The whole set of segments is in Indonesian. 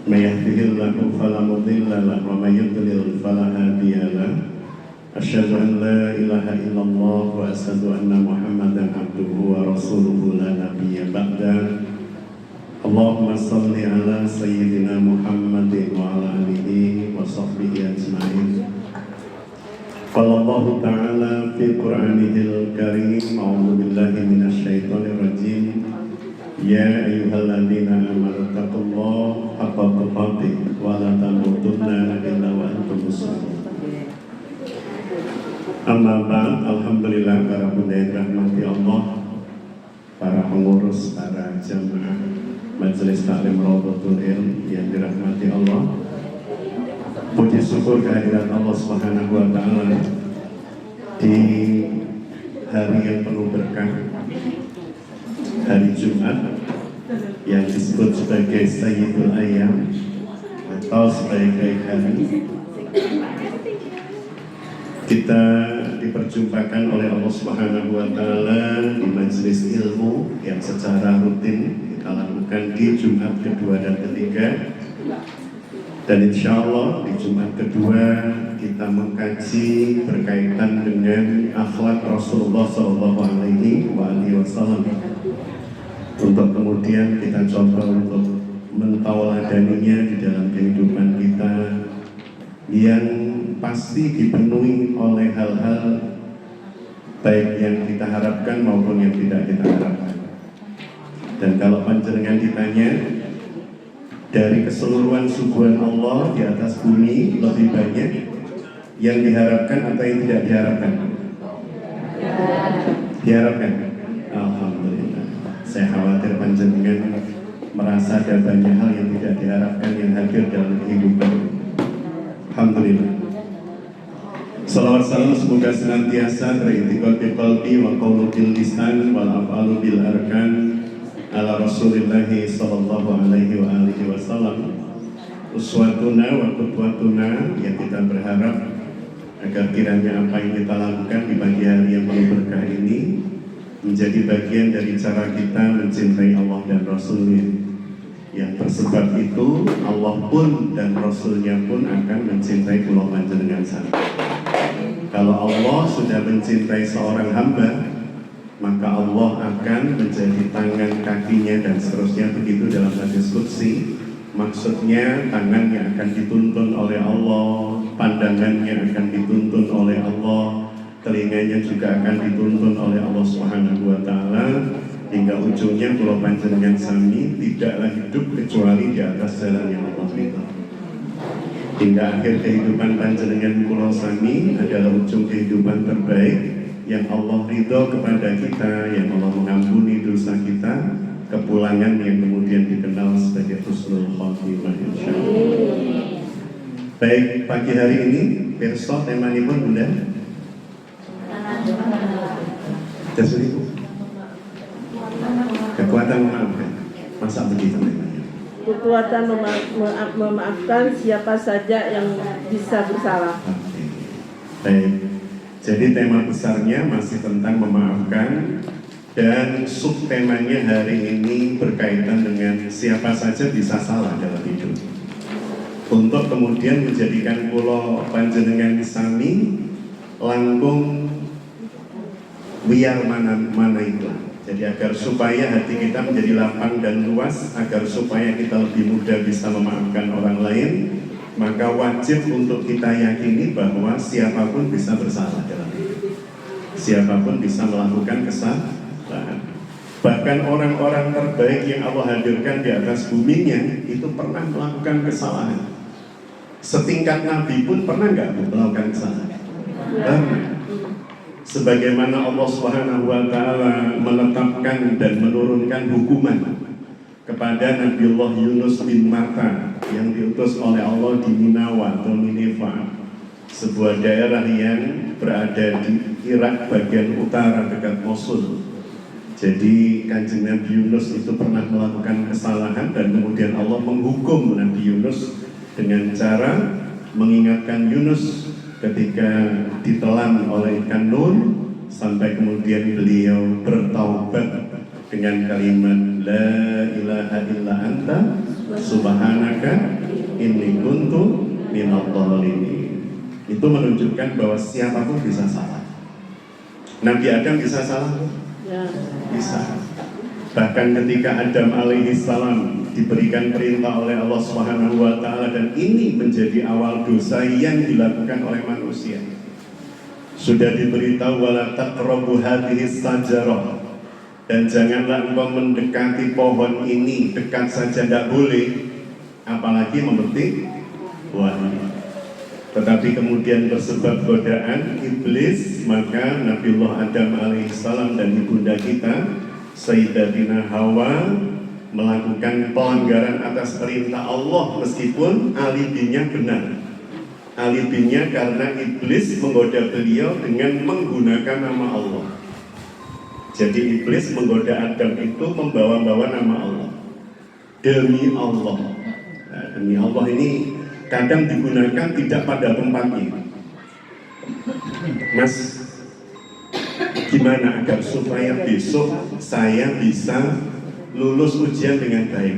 من يهده الله فلا مضل له ومن يضلل فلا هادي له أشهد أن لا إله إلا الله وأشهد أن محمدا عبده ورسوله لا نبي بعده اللهم صل على سيدنا محمد وعلى آله وصحبه أجمعين. قال الله تعالى في قرآنه الكريم أعوذ بالله من الشيطان الرجيم يا أيها الذين آمنوا اتقوا الله حق تقاته ولا تموتن إلا وأنتم مسلمون. Amma ba'd, alhamdulillah para bunda yang dirahmati Allah, para pengurus, para jamaah Majelis Taklim Rawdatul Ilm yang dirahmati Allah. Puji syukur kehadirat Allah Subhanahu wa taala di hari yang penuh berkah, hari Jumat yang disebut sebagai Sayyidul Ayyam atau sebagai hari kita diperjumpakan oleh Allah Subhanahu wa taala di majelis ilmu yang secara rutin kita lakukan di Jumat kedua dan ketiga. Dan insya Allah di Jumat kedua kita mengkaji berkaitan dengan akhlak Rasulullah SAW untuk kemudian kita coba untuk mentauladaninya di dalam kehidupan kita yang pasti dipenuhi oleh hal-hal baik yang kita harapkan maupun yang tidak kita harapkan. Dan kalau panjenengan ditanya dari keseluruhan suguhan Allah di atas bumi lebih banyak yang diharapkan atau yang tidak diharapkan? Diharapkan. Alhamdulillah. Saya khawatir panjenengan merasa ada banyak hal yang tidak diharapkan yang hadir dalam kehidupan. Alhamdulillah. Salawat salam semoga senantiasa terintikal bil qalbi wa qawlu bil lisan wal af'alu bil arkan ala Rasulillah sallallahu alaihi wa alihi wasallam uswatuna wa qudwatuna, yang kita berharap agar kiranya apa yang kita lakukan di pagi hari yang penuh berkah ini menjadi bagian dari cara kita mencintai Allah dan Rasulnya, yang bersebab itu Allah pun dan Rasulnya pun akan mencintai kula panjenengan sana. Kalau Allah sudah mencintai seorang hamba, maka Allah akan menjadi tangan, kakinya, dan seterusnya. Begitu dalam hadis qudsi. Maksudnya tangannya akan dituntun oleh Allah, pandangannya akan dituntun oleh Allah, telinganya juga akan dituntun oleh Allah Subhanahu wa taala, hingga ujungnya kula panjenengan sami tidaklah hidup kecuali di atas jalan yang Allah ridha. Hingga akhir kehidupan panjenengan kula sami adalah ujung kehidupan terbaik yang Allah ridho kepada kita, yang Allah mengampuni dosa kita, kepulangan yang kemudian dikenal sebagai husnul khotimah insyaallah. Baik, pagi hari ini pirsa temanipun Bunda. Jasuriku. Kekuatan memaafkan. Masa begitu temanya? Kekuatan memaafkan siapa saja yang bisa bersalah. Baik. Jadi tema besarnya masih tentang memaafkan, dan subtemanya hari ini berkaitan dengan siapa saja bisa salah dalam hidup. Untuk kemudian menjadikan kula panjenengan sami langkung wiyar mana itu. Jadi agar supaya hati kita menjadi lapang dan luas, agar supaya kita lebih mudah bisa memaafkan orang lain, maka wajib untuk kita yakini bahwa siapapun bisa bersalah dalam hidup. Siapapun bisa melakukan kesalahan. Bahkan orang-orang terbaik yang Allah hadirkan di atas buminya itu pernah melakukan kesalahan. Setingkat Nabi pun pernah nggak melakukan kesalahan? Pernah. Sebagaimana Allah Subhanahu wa taala menetapkan dan menurunkan hukuman kepada Nabiullah Yunus bin Matta yang diutus oleh Allah di Ninawa atau Nineveh, sebuah daerah yang berada di Irak bagian utara dekat Mosul. Jadi Kanjeng Nabi Yunus itu pernah melakukan kesalahan dan kemudian Allah menghukum Nabi Yunus dengan cara mengingatkan Yunus ketika ditelan oleh ikan nun, sampai kemudian beliau bertaubat dengan kalimat La ilaha illa anta subhanaka inni kuntu minadh dhalimin. Itu menunjukkan bahwa siapapun bisa salah. Nabi Adam bisa salah? Ya. Bisa. Bahkan ketika Adam alaihissalam diberikan perintah oleh Allah Subhanahu wa taala, dan ini menjadi awal dosa yang dilakukan oleh manusia. Sudah diberitahu wala taqrabu hadhis sajarah, dan janganlah engkau mendekati pohon ini, dekat saja tidak boleh, apalagi memetik buahnya. Tetapi kemudian bersebab godaan iblis, maka Nabiullah Adam alaihissalam dan ibunda kita Sayyidatina Hawa melakukan pelanggaran atas perintah Allah, meskipun alibinya benar. Alibinya karena iblis menggoda beliau dengan menggunakan nama Allah. Jadi iblis menggoda Adam itu membawa-bawa nama Allah. Demi Allah. Nah, demi Allah ini kadang digunakan tidak pada tempatnya. Mas, gimana agar supaya besok saya bisa lulus ujian dengan baik?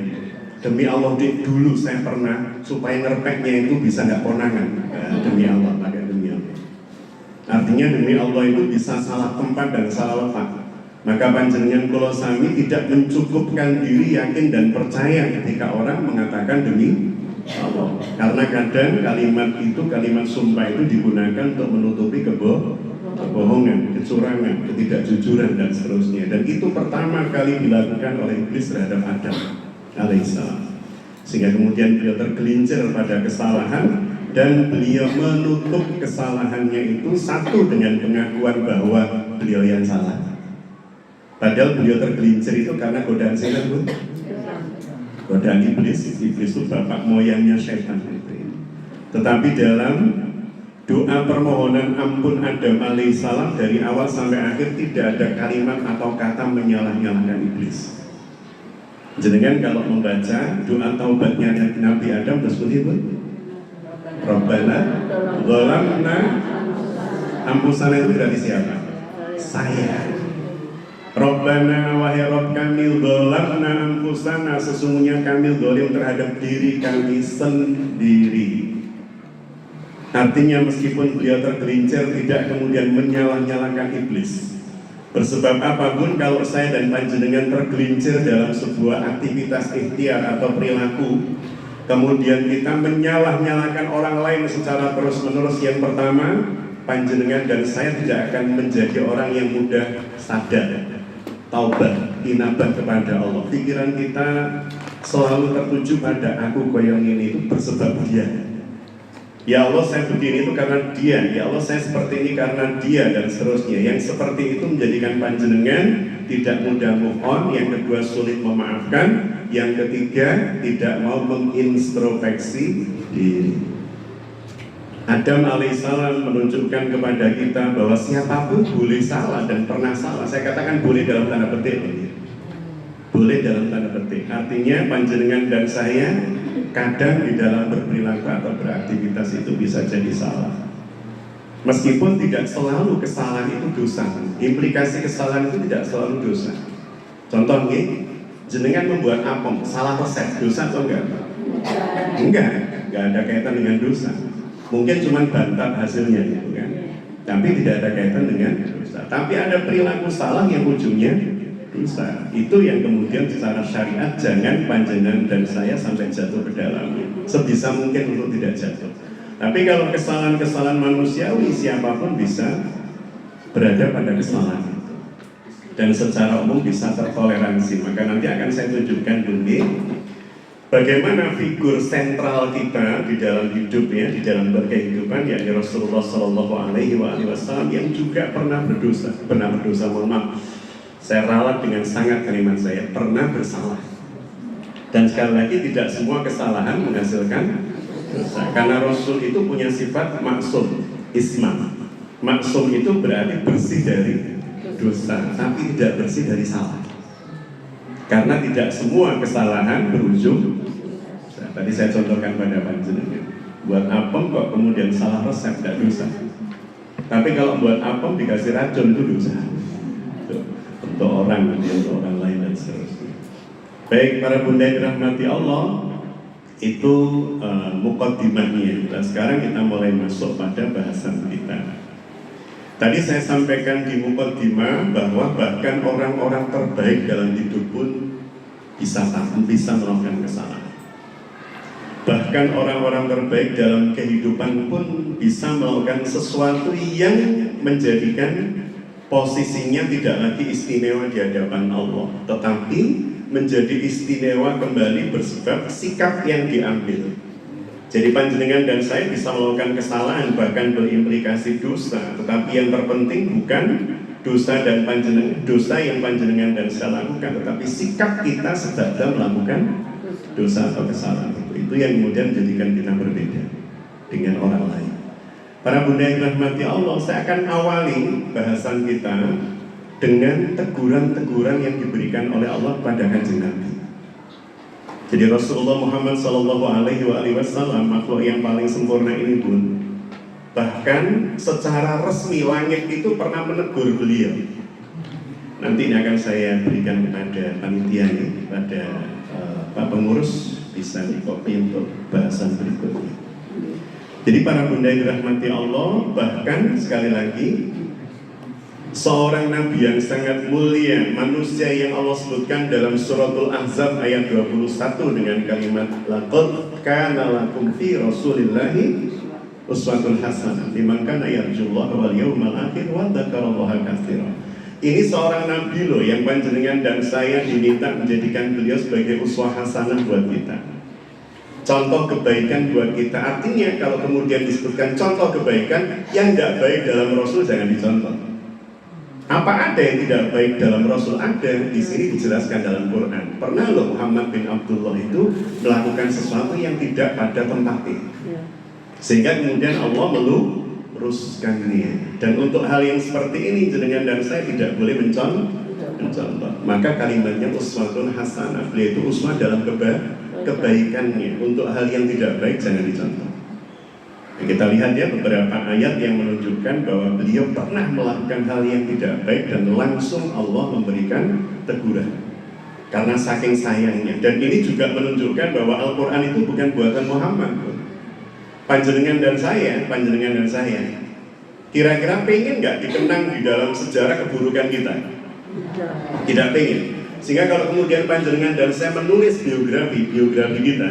Demi Allah, dulu saya pernah supaya ngerpeknya itu bisa nggak konangan. Demi Allah, pakai demi Allah. Artinya demi Allah itu bisa salah tempat dan salah letak. Maka panjenengan kula sami tidak mencukupkan diri yakin dan percaya ketika orang mengatakan demi Allah. Karena kadang kalimat itu, kalimat sumpah itu digunakan untuk menutupi kebohongan, kecurangan, ketidakjujuran dan seterusnya. Dan itu pertama kali dilakukan oleh iblis terhadap Adam alaihissalam. Sehingga kemudian beliau tergelincir pada kesalahan, dan beliau menutup kesalahannya itu satu dengan pengakuan bahwa beliau yang salah. Padahal beliau tergelincir itu karena godaan setan, Bu. Godaan iblis itu bapak moyangnya setan itu. Tetapi dalam doa permohonan ampun Adam alaihissalam dari awal sampai akhir tidak ada kalimat atau kata menyalah-nyalahkan iblis. Jenengan kalau membaca doa taubatnya Nabi Adam tersebut itu, Rabbana zalamna ampusana, itu berarti siapa? Saya. Rabbana wahai Rabb kami, zalamna ampusana, sesungguhnya kami zalim terhadap diri kami sendiri. Artinya meskipun beliau tergelincir tidak kemudian menyalah-nyalahkan iblis. Bersebab apapun kalau saya dan panjenengan tergelincir dalam sebuah aktivitas ikhtiar atau perilaku, kemudian kita menyalah-nyalahkan orang lain secara terus-menerus, yang pertama, panjenengan dan saya tidak akan menjadi orang yang mudah sadar, taubat, inabah kepada Allah. Pikiran kita selalu tertuju pada aku koyong ini, itu bersebab dia. Ya Allah, saya begini itu karena dia. Ya Allah, saya seperti ini karena dia, dan seterusnya. Yang seperti itu menjadikan panjenengan tidak mudah move on. Yang kedua, sulit memaafkan. Yang ketiga, tidak mau mengintrospeksi diri. Adam alaihissalam menunjukkan kepada kita bahwa siapapun boleh salah dan pernah salah. Saya katakan boleh dalam tanda petik ini. Boleh dalam tanda petik. Artinya panjenengan dan saya kadang di dalam berperilaku atau beraktivitas itu bisa jadi salah. Meskipun tidak selalu kesalahan itu dosa. Implikasi kesalahan itu tidak selalu dosa. Contohnya, jenengan membuat apem, salah resep, dosa atau enggak? Enggak ada kaitan dengan dosa. Mungkin cuma bantat hasilnya gitu kan. Tapi tidak ada kaitan dengan dosa. Tapi ada perilaku salah yang ujungnya dosa. Itu yang kemudian secara syariat jangan panjenengan dan saya sampai jatuh ke dalamnya. Sebisa mungkin untuk tidak jatuh. Tapi kalau kesalahan-kesalahan manusiawi, siapapun bisa berada pada kesalahan itu. Dan secara umum bisa tertoleransi. Maka nanti akan saya tunjukkan dulu bagaimana figur sentral kita di dalam hidup, ya, di dalam berkehidupan, yakni Rasulullah SAW yang juga pernah berdosa. Mohon maaf, saya ralat dengan sangat kalimat saya, pernah bersalah. Dan sekali lagi, tidak semua kesalahan menghasilkan dosa. Karena Rasul itu punya sifat maksum, isma. Maksum itu berarti bersih dari dosa, tapi tidak bersih dari salah. Karena tidak semua kesalahan berujung. Nah, tadi saya contohkan pada panjenengan, buat apem kok kemudian salah resep, tidak dosa. Tapi kalau buat apem dikasih racun, itu dosa. Untuk orang lain dan seterusnya. Baik para bunda yang dirahmati Allah, Itu mukaddimahnya. Nah, sekarang kita mulai masuk pada bahasan kita. Tadi saya sampaikan di mukaddimah bahwa bahkan orang-orang terbaik dalam hidup pun bisa melakukan kesalahan. Bahkan orang-orang terbaik dalam kehidupan pun bisa melakukan sesuatu yang menjadikan posisinya tidak lagi istimewa di hadapan Allah, tetapi menjadi istimewa kembali bersebab sikap yang diambil. Jadi panjenengan dan saya bisa melakukan kesalahan bahkan berimplikasi dosa, tetapi yang terpenting bukan dosa yang panjenengan dan saya lakukan, tetapi sikap kita sedang melakukan dosa atau kesalahan itu yang kemudian menjadikan kita berbeda dengan orang lain. Para bunda yang rahmati Allah, saya akan awali bahasan kita dengan teguran-teguran yang diberikan oleh Allah kepada Kanjeng Nabi. Jadi Rasulullah Muhammad SAW, makhluk yang paling sempurna ini pun, bahkan secara resmi langit itu pernah menegur beliau. Nanti ini akan saya berikan kepada panitia ini, pada Pak Pengurus, bisa dikopi untuk bahasan berikutnya. Jadi para bunda yang dirahmati Allah, bahkan sekali lagi seorang nabi yang sangat mulia, manusia yang Allah sebutkan dalam suratul Ahzab ayat 21 dengan kalimat laqad kana lakum fi rasulillahi uswatun hasanah liman kana yarjullaha wal yawmal akhir wa dzakarallaha katsiran. Ini seorang nabi loh yang panjenengan dan saya diminta menjadikan beliau sebagai uswah hasanah buat kita, contoh kebaikan buat kita. Artinya kalau kemudian disebutkan contoh kebaikan, yang tidak baik dalam Rasul jangan dicontoh. Apa ada yang tidak baik dalam Rasul? Ada, di sini dijelaskan dalam Quran. Pernah loh Muhammad bin Abdullah itu melakukan sesuatu yang tidak pada tempatnya, sehingga kemudian Allah meluruskannya. Dan untuk hal yang seperti ini jenengan dan saya tidak boleh mencontoh. Maka kalimatnya uswatun hasanah, beliau itu uswah dalam kebaikannya. Untuk hal yang tidak baik jangan dicontoh. Kita lihat ya beberapa ayat yang menunjukkan bahwa beliau pernah melakukan hal yang tidak baik dan langsung Allah memberikan teguran karena saking sayangnya. Dan ini juga menunjukkan bahwa Al-Quran itu bukan buatan Muhammad. Panjenengan dan saya kira-kira pengen nggak dikenang di dalam sejarah keburukan kita? Tidak pengen. Sehingga kalau kemudian panjenengan dan saya menulis biografi kita,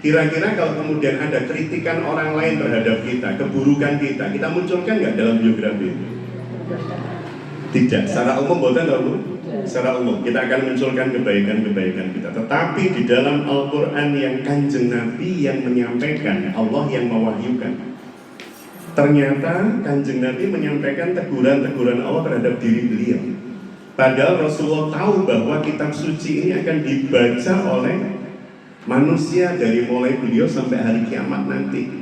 kira-kira kalau kemudian ada kritikan orang lain terhadap kita, keburukan kita munculkan nggak dalam biografi? Tidak. Secara umum, secara umum kita akan munculkan kebaikan-kebaikan kita. Tetapi di dalam Al-Quran yang Kanjeng Nabi yang menyampaikan, Allah yang mewahyukan, ternyata Kanjeng Nabi menyampaikan teguran-teguran Allah terhadap diri beliau. Padahal Rasulullah tahu bahwa kitab suci ini akan dibaca oleh manusia dari mulai beliau sampai hari kiamat nanti.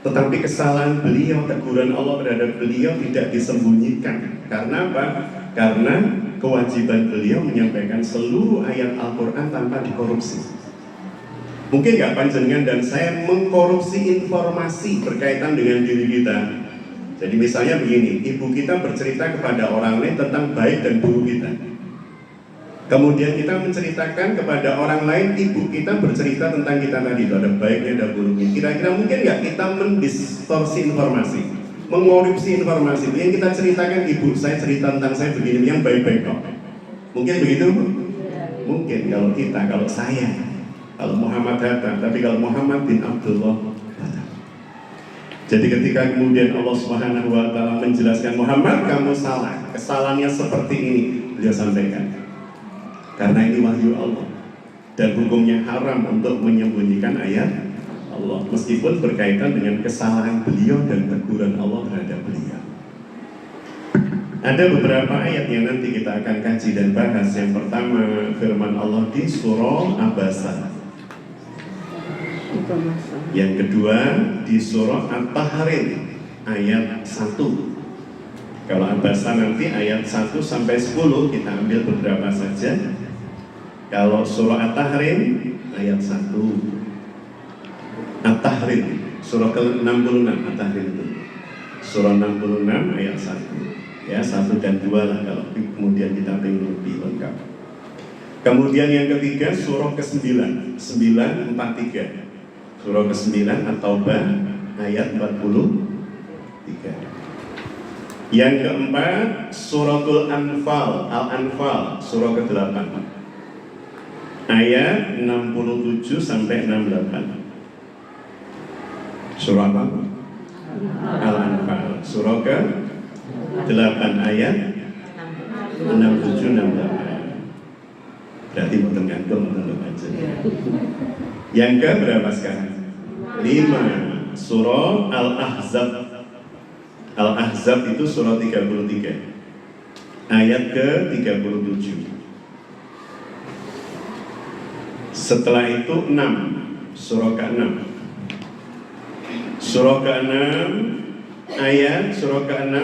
Tetapi kesalahan beliau, teguran Allah terhadap beliau tidak disembunyikan. Karena apa? Karena kewajiban beliau menyampaikan seluruh ayat Al-Quran tanpa dikorupsi. Mungkin nggak panjenengan dan saya mengkorupsi informasi berkaitan dengan diri kita. Jadi misalnya begini, ibu kita bercerita kepada orang lain tentang baik dan buruk kita. Kemudian kita menceritakan kepada orang lain, ibu kita bercerita tentang kita tadi, itu ada baiknya, ada buruknya. Kira-kira mungkin nggak kita mendistorsi informasi, mengkorupsi informasi? Yang kita ceritakan, ibu saya cerita tentang saya begini, yang baik-baik kok. Mungkin begitu? Mungkin kalau saya, kalau Muhammad Hatta, tapi kalau Muhammad bin Abdullah. Jadi ketika kemudian Allah Subhanahu wa Ta'ala menjelaskan, Muhammad kamu salah, kesalahannya seperti ini, beliau sampaikan. Karena ini wahyu Allah dan hukumnya haram untuk menyembunyikan ayat Allah, meskipun berkaitan dengan kesalahan beliau dan teguran Allah terhadap beliau. Ada beberapa ayat yang nanti kita akan kaji dan bahas. Yang pertama firman Allah di surah Abasa. Yang kedua di surah At-Tahrim ayat 1. Kalau Abasa nanti ayat 1 sampai 10, kita ambil beberapa saja. Kalau surah At-Tahrim ayat 1. At-Tahrim surah ke-66, At-Tahrim itu surah 66 ayat 1. Ya, 1 dan 2 lah kalau kemudian kita ingin lebih lengkap. Kemudian yang ketiga surah ke-9 943. Surah ke-9 At-Taubah ayat 43. Yang keempat suratul Anfal, Al-Anfal surah ke-8 ayat 67 sampai 68. Surah apa? Al-Anfal surah ke-8 ayat 67 68. Berarti bukan gantung atau aja. Yang ke berapa sekarang? 5 surah Al-Ahzab. Al-Ahzab itu surah 33 ayat ke-37. Setelah itu 6 surah ke-6. Surah ke-6 ayat surah ke-6.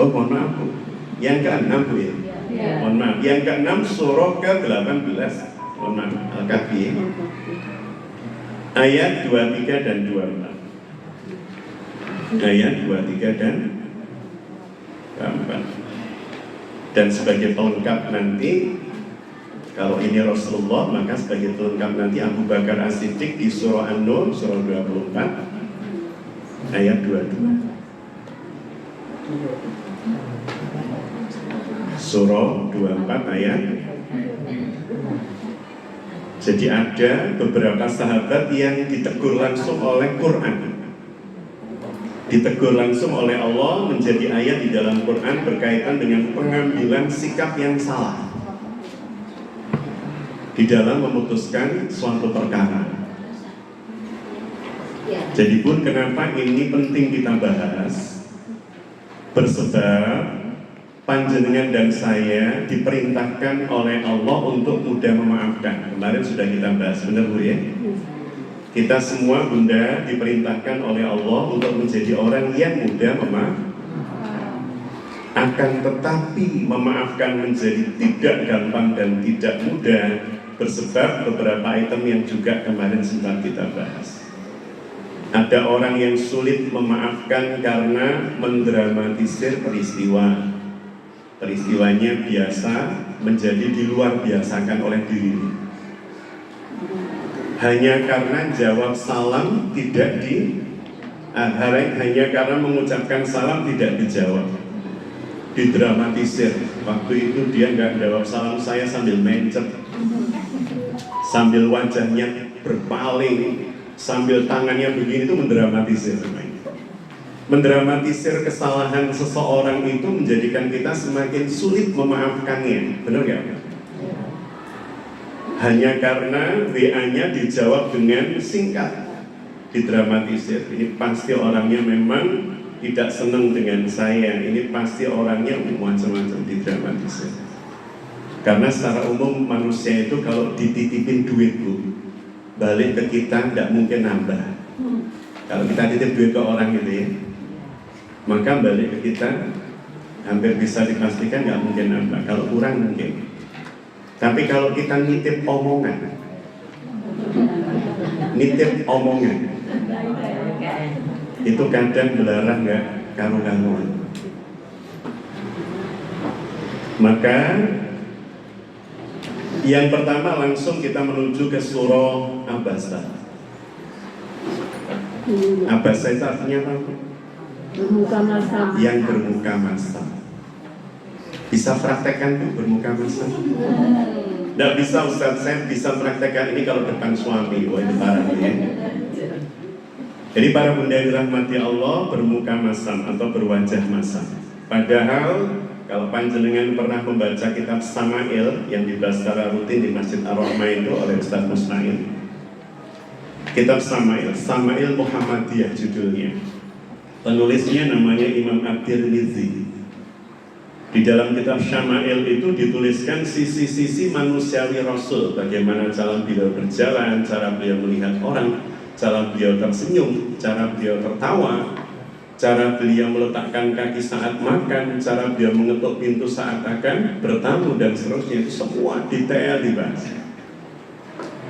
Oh mohon maaf Bu, yang ke-6 Bu ya? Mohon maaf, yang ke-6 surah ke-18. Mohon maaf, Al-Kahfi ayat 23 dan 24. Ayat 23 dan 24. Dan sebagai pelengkap nanti, kalau ini Rasulullah, maka sebagai pelengkap nanti Abu Bakar As-Siddiq di surah An-Nur surah 24 ayat 22. Surah 24 ayat. Jadi ada beberapa sahabat yang ditegur langsung oleh Quran, ditegur langsung oleh Allah menjadi ayat di dalam Quran berkaitan dengan pengambilan sikap yang salah di dalam memutuskan suatu perkara. Jadi pun kenapa ini penting kita bahas, bersebab panjenengan dan saya diperintahkan oleh Allah untuk mudah memaafkan. Kemarin sudah kita bahas, benar Bu ya? Kita semua Bunda diperintahkan oleh Allah untuk menjadi orang yang mudah memaafkan. Akan tetapi memaafkan menjadi tidak gampang dan tidak mudah, bersebab beberapa item yang juga kemarin sempat kita bahas. Ada orang yang sulit memaafkan karena mendramatisir peristiwa. Peristiwanya biasa menjadi di luar biasakan oleh dirinya. Hanya karena jawab salam tidak hanya karena mengucapkan salam tidak dijawab, didramatisir. Waktu itu dia nggak jawab salam saya sambil mencet, sambil wajahnya berpaling, sambil tangannya begini, itu mendramatisir. Mendramatisir kesalahan seseorang itu menjadikan kita semakin sulit memaafkannya, benar nggak? Hanya karena WA-nya dijawab dengan singkat, didramatisir. Ini pasti orangnya memang tidak senang dengan saya, ini pasti orangnya macam-macam, didramatisir. Karena secara umum manusia itu kalau dititipin duit Bu, balik ke kita tidak mungkin nambah. Kalau kita titip duit ke orang gitu ya, maka balik ke kita hampir bisa dipastikan nggak mungkin nambah. Kalau kurang mungkin. Tapi kalau kita nitip omongan, itu kadang belarang nggak karu-karuan. Maka yang pertama langsung kita menuju ke surah Abasa. Abasa itu artinya apa? Bermuka masam. Yang bermuka masam. Bisa praktekkan tuh bermuka masam? Tidak bisa Ustaz, saya bisa praktekkan ini kalau depan suami. Wah itu parah ya. Jadi para bunda yang dirahmati Allah, bermuka masam atau berwajah masam. Padahal kalau panjenengan pernah membaca kitab Sama'il yang dibahas secara rutin di Masjid Ar-Rahmah itu oleh Ustaz Musnail, kitab Sama'il Muhammadiyah judulnya. Penulisnya namanya Imam At-Tirmidzi. Di dalam kitab Syama'il itu dituliskan sisi-sisi manusiawi Rasul, bagaimana cara beliau berjalan, cara beliau melihat orang, cara beliau tersenyum, cara beliau tertawa, cara beliau meletakkan kaki saat makan, cara beliau mengetuk pintu saat akan bertamu, dan seterusnya. Itu semua detail dibahas.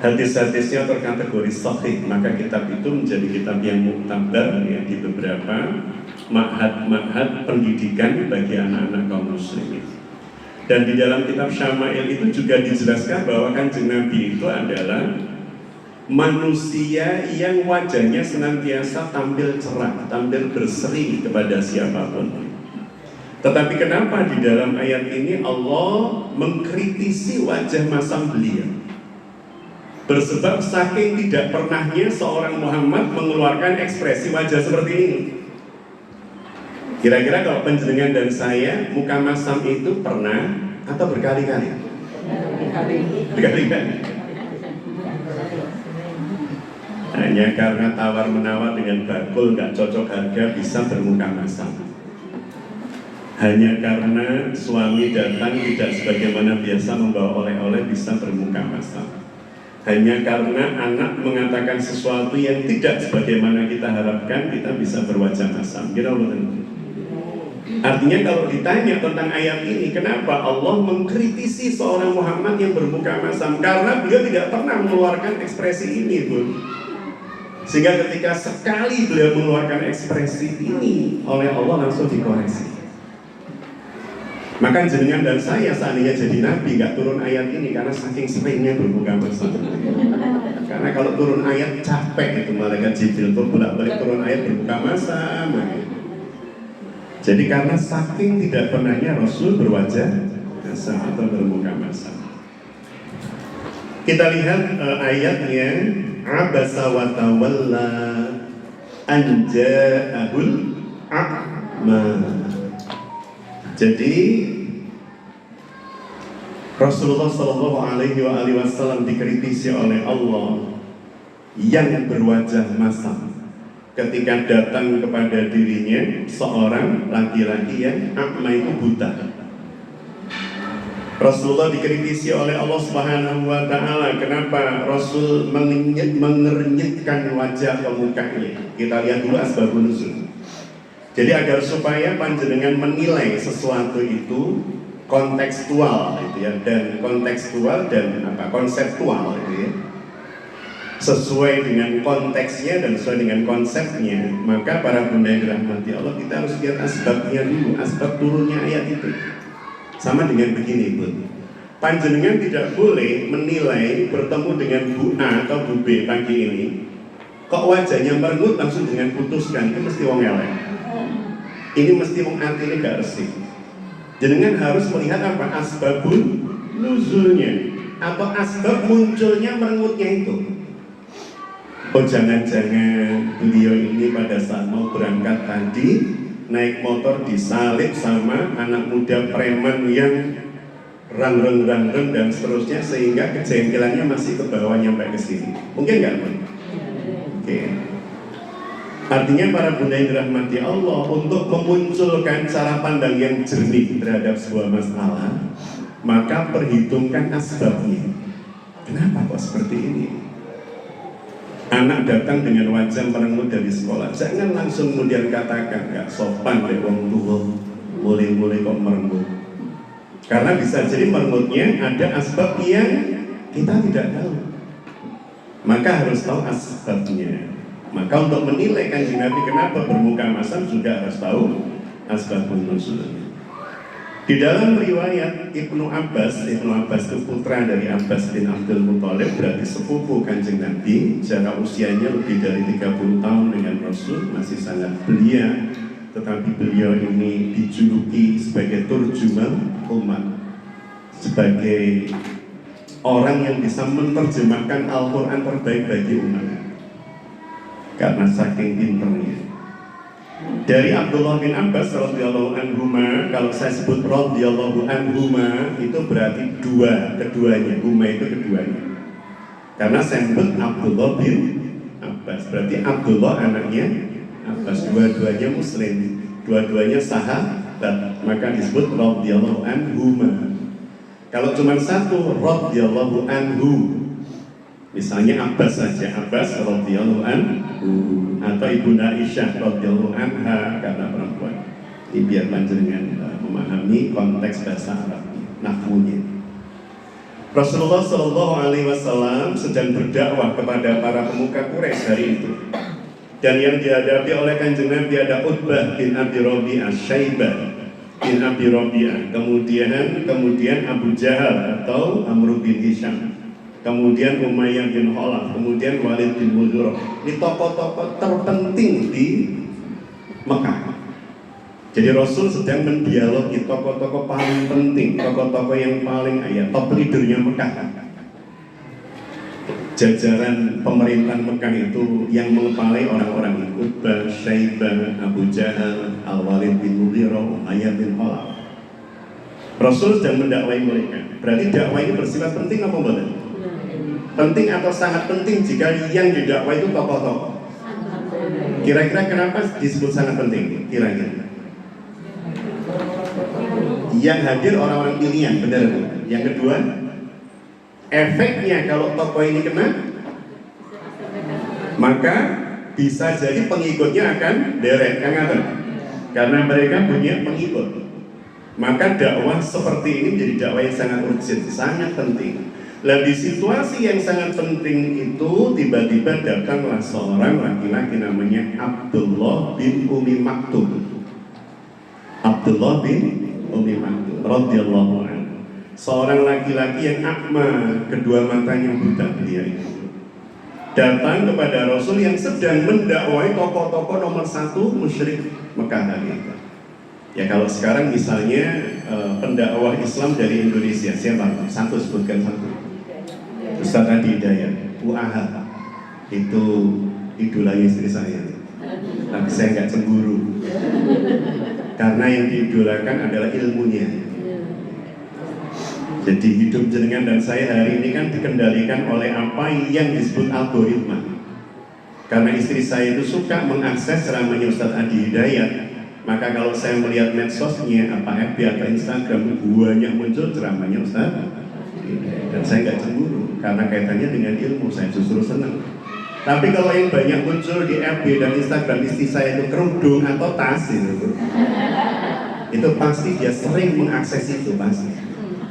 Hadis-hadisnya terkategori sahih, maka kitab itu menjadi kitab yang muktabar ya, di beberapa ma'had pendidikan bagi anak-anak kaum muslimin. Dan di dalam kitab Syama'il itu juga dijelaskan bahwa Kanjeng Nabi itu adalah manusia yang wajahnya senantiasa tampil cerah, tampil berseri kepada siapapun. Tetapi kenapa di dalam ayat ini Allah mengkritisi wajah masam beliau? Bersebab saking tidak pernahnya seorang Muhammad mengeluarkan ekspresi wajah seperti ini. Kira-kira kalau panjenengan dan saya muka masam itu pernah atau berkali-kali? Berkali-kali. Hanya karena tawar-menawar dengan bakul nggak cocok harga bisa bermuka masam. Hanya karena suami datang tidak sebagaimana biasa membawa oleh-oleh bisa bermuka masam. Hanya karena anak mengatakan sesuatu yang tidak sebagaimana kita harapkan, kita bisa berwajah masam. Artinya kalau ditanya tentang ayat ini, kenapa Allah mengkritisi seorang Muhammad yang bermuka masam? Karena beliau tidak pernah mengeluarkan ekspresi ini, Bu. Sehingga ketika sekali beliau mengeluarkan ekspresi ini, oleh Allah langsung dikoreksi. Maka jenengan dan saya seandainya jadi nabi nggak turun ayat ini karena saking seringnya bermuka masam. Karena kalau turun ayat capek itu malaikat Jibril tuh bolak-balik turun ayat bermuka masam. Jadi karena saking tidak pernahnya Rasul berwajah masam atau bermuka masam. Kita lihat ayatnya, abasa wa tawalla an ja'ahul a'ma. Jadi Rasulullah Shallallahu Alaihi Wasallam dikritisi oleh Allah yang berwajah masam ketika datang kepada dirinya seorang laki-laki yang a'ma, itu buta. Rasulullah dikritisi oleh Allah Subhanahu Wa Taala. Kenapa Rasul mengernyitkan wajah ke mukanya? Kita lihat dulu asbabun nuzul. Jadi agar supaya panjenengan menilai sesuatu itu kontekstual, gitu ya, dan kontekstual dan konseptual, gitu ya, sesuai dengan konteksnya dan sesuai dengan konsepnya. Maka para bunda yang dirahmati Allah, kita harus lihat asbabnya dulu, asbab turunnya ayat itu. Sama dengan begini, Bu. Panjenengan tidak boleh menilai bertemu dengan Bu A atau Bu B pagi ini, kok wajahnya merengut langsung dengan putuskan, itu mesti wong elek. Ini mesti wong atine gak resik. Jenengan harus melihat apa asbabun nuzulnya atau asbab munculnya merengutnya itu. Oh, jangan-jangan beliau ini pada saat mau berangkat tadi naik motor disalip sama anak muda preman yang rangreng dan seterusnya, sehingga kejengkelannya masih ke bawah nyampe ke sini. Mungkin nggak, Bu? Oke. Artinya para bunda yang dirahmati Allah, untuk memunculkan cara pandang yang jernih terhadap sebuah masalah, maka perhitungkan asbabnya. Kenapa kok seperti ini? Anak datang dengan wajah merengut dari sekolah, jangan langsung kemudian katakan gak sopan deh wong tua, mulai-mulai kok merengut. Karena bisa jadi merengutnya ada asbab yang kita tidak tahu. Maka harus tahu asbabnya. Maka untuk menilai Kanjeng Nabi kenapa bermuka masam juga harus tahu asbabun nuzul. Di dalam riwayat Ibnu Abbas itu putra dari Abbas bin Abdul Muthalib, berarti sepupu Kanjeng Nabi, jarak usianya lebih dari 30 tahun dengan Rasul, masih sangat belia. Tetapi beliau ini dijuluki sebagai turjuman umat, sebagai orang yang bisa menerjemahkan Al-Quran terbaik bagi umat karena saking pinternya. Dari Abdullah bin Abbas radhiyallahu anhuma, kalau saya sebut radhiyallahu anhuma itu berarti keduanya, huma itu keduanya. Karena saya sebut Abdullah bin Abbas, berarti Abdullah anaknya Abbas, dua-duanya muslim, dua-duanya sahabat, maka disebut radhiyallahu anhuma. Kalau cuma satu radhiyallahu anhu, misalnya Abbas saja, Abbas radhiyallahu anhu, atau Ibu Aisyah radhiyallahu anha karena perempuan. Ini biar panjenengan memahami konteks bahasa Arab, nahwunya. Rasulullah Shallallahu Alaihi Wasallam sedang berdakwah kepada para pemuka Quraisy hari itu, dan yang dihadapi oleh Kanjeng Nabi ada Utbah bin Abi Rabi'ah Syaibah, bin Abi Rabi'ah, kemudian Abu Jahal atau Amr bin Hisham, kemudian Umayyah bin Khalaf, kemudian Walid bin Mughirah. Ini tokoh-tokoh terpenting di Mekah. Jadi Rasul sedang mendialogi tokoh-tokoh paling penting, tokoh-tokoh yang paling top leadernya Mekah. Jajaran pemerintahan Mekah itu yang mengepalai orang-orang itu Utbah, Syaibah, Abu Jahal, Al-Walid bin Mughirah, Umayyah bin Khalaf. Rasul sedang mendakwai mereka. Berarti dakwah ini bersifat penting apa enggak? Penting atau sangat penting jika yang didakwai itu tokoh-tokoh. Kira-kira kenapa disebut sangat penting? Kira-kira yang hadir orang-orang pilihan, benar? Yang kedua, efeknya kalau tokoh ini kena, maka bisa jadi pengikutnya akan deret, karena mereka punya pengikut. Maka dakwah seperti ini menjadi dakwah yang sangat urgent, sangat penting. Nah, di situasi yang sangat penting itu tiba-tiba datanglah seorang laki-laki namanya Abdullah bin Umi Maktum. Abdullah bin Umi Maktum radhiyallahu anhu. Seorang laki-laki yang akma, kedua matanya buta dia itu. Datang kepada Rasul yang sedang mendakwai tokoh-tokoh nomor 1 musyrik Mekah hari itu. Ya kalau sekarang misalnya pendakwah Islam dari Indonesia, siapa? Satu, sebutkan satu. Ustaz Adi Hidayat, UAH. Itu idolanya istri saya. Tapi saya nggak cemburu. Karena yang diidolakan adalah ilmunya. Jadi hidup jenengan dan saya hari ini kan dikendalikan oleh apa yang disebut algoritma. Karena istri saya itu suka mengakses ceramahnya Ustaz Adi Hidayat, maka kalau saya melihat medsosnya, apa FB atau Instagram, banyak muncul ceramahnya Ustaz Hidayat. Dan saya nggak cemburu, karena kaitannya dengan ilmu, saya justru senang. Tapi kalau yang banyak muncul di FB dan Instagram istri saya itu kerudung atau tas itu pasti dia sering mengakses itu pasti.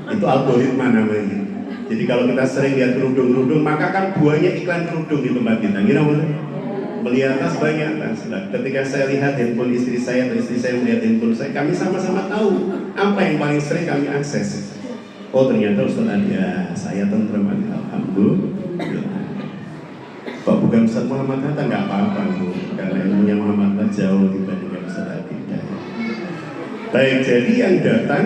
Itu algoritma namanya. Jadi kalau kita sering lihat kerudung-kerudung, maka kan buahnya iklan kerudung di tempat kita. Gila boleh? Melihat tas banyak tas. Nah, ketika saya lihat handphone istri saya atau istri saya melihat handphone saya, kami sama-sama tahu apa yang paling sering kami akses. Oh ternyata Ustaz Adi, ya saya tentrem, alhamdulillah. Kok bukan Ustaz Muhammad Hatta, nggak apa-apa Bu, karena ilmunya Muhammad Hatta jauh dibandingkan Ustaz Adi. Baik, jadi yang datang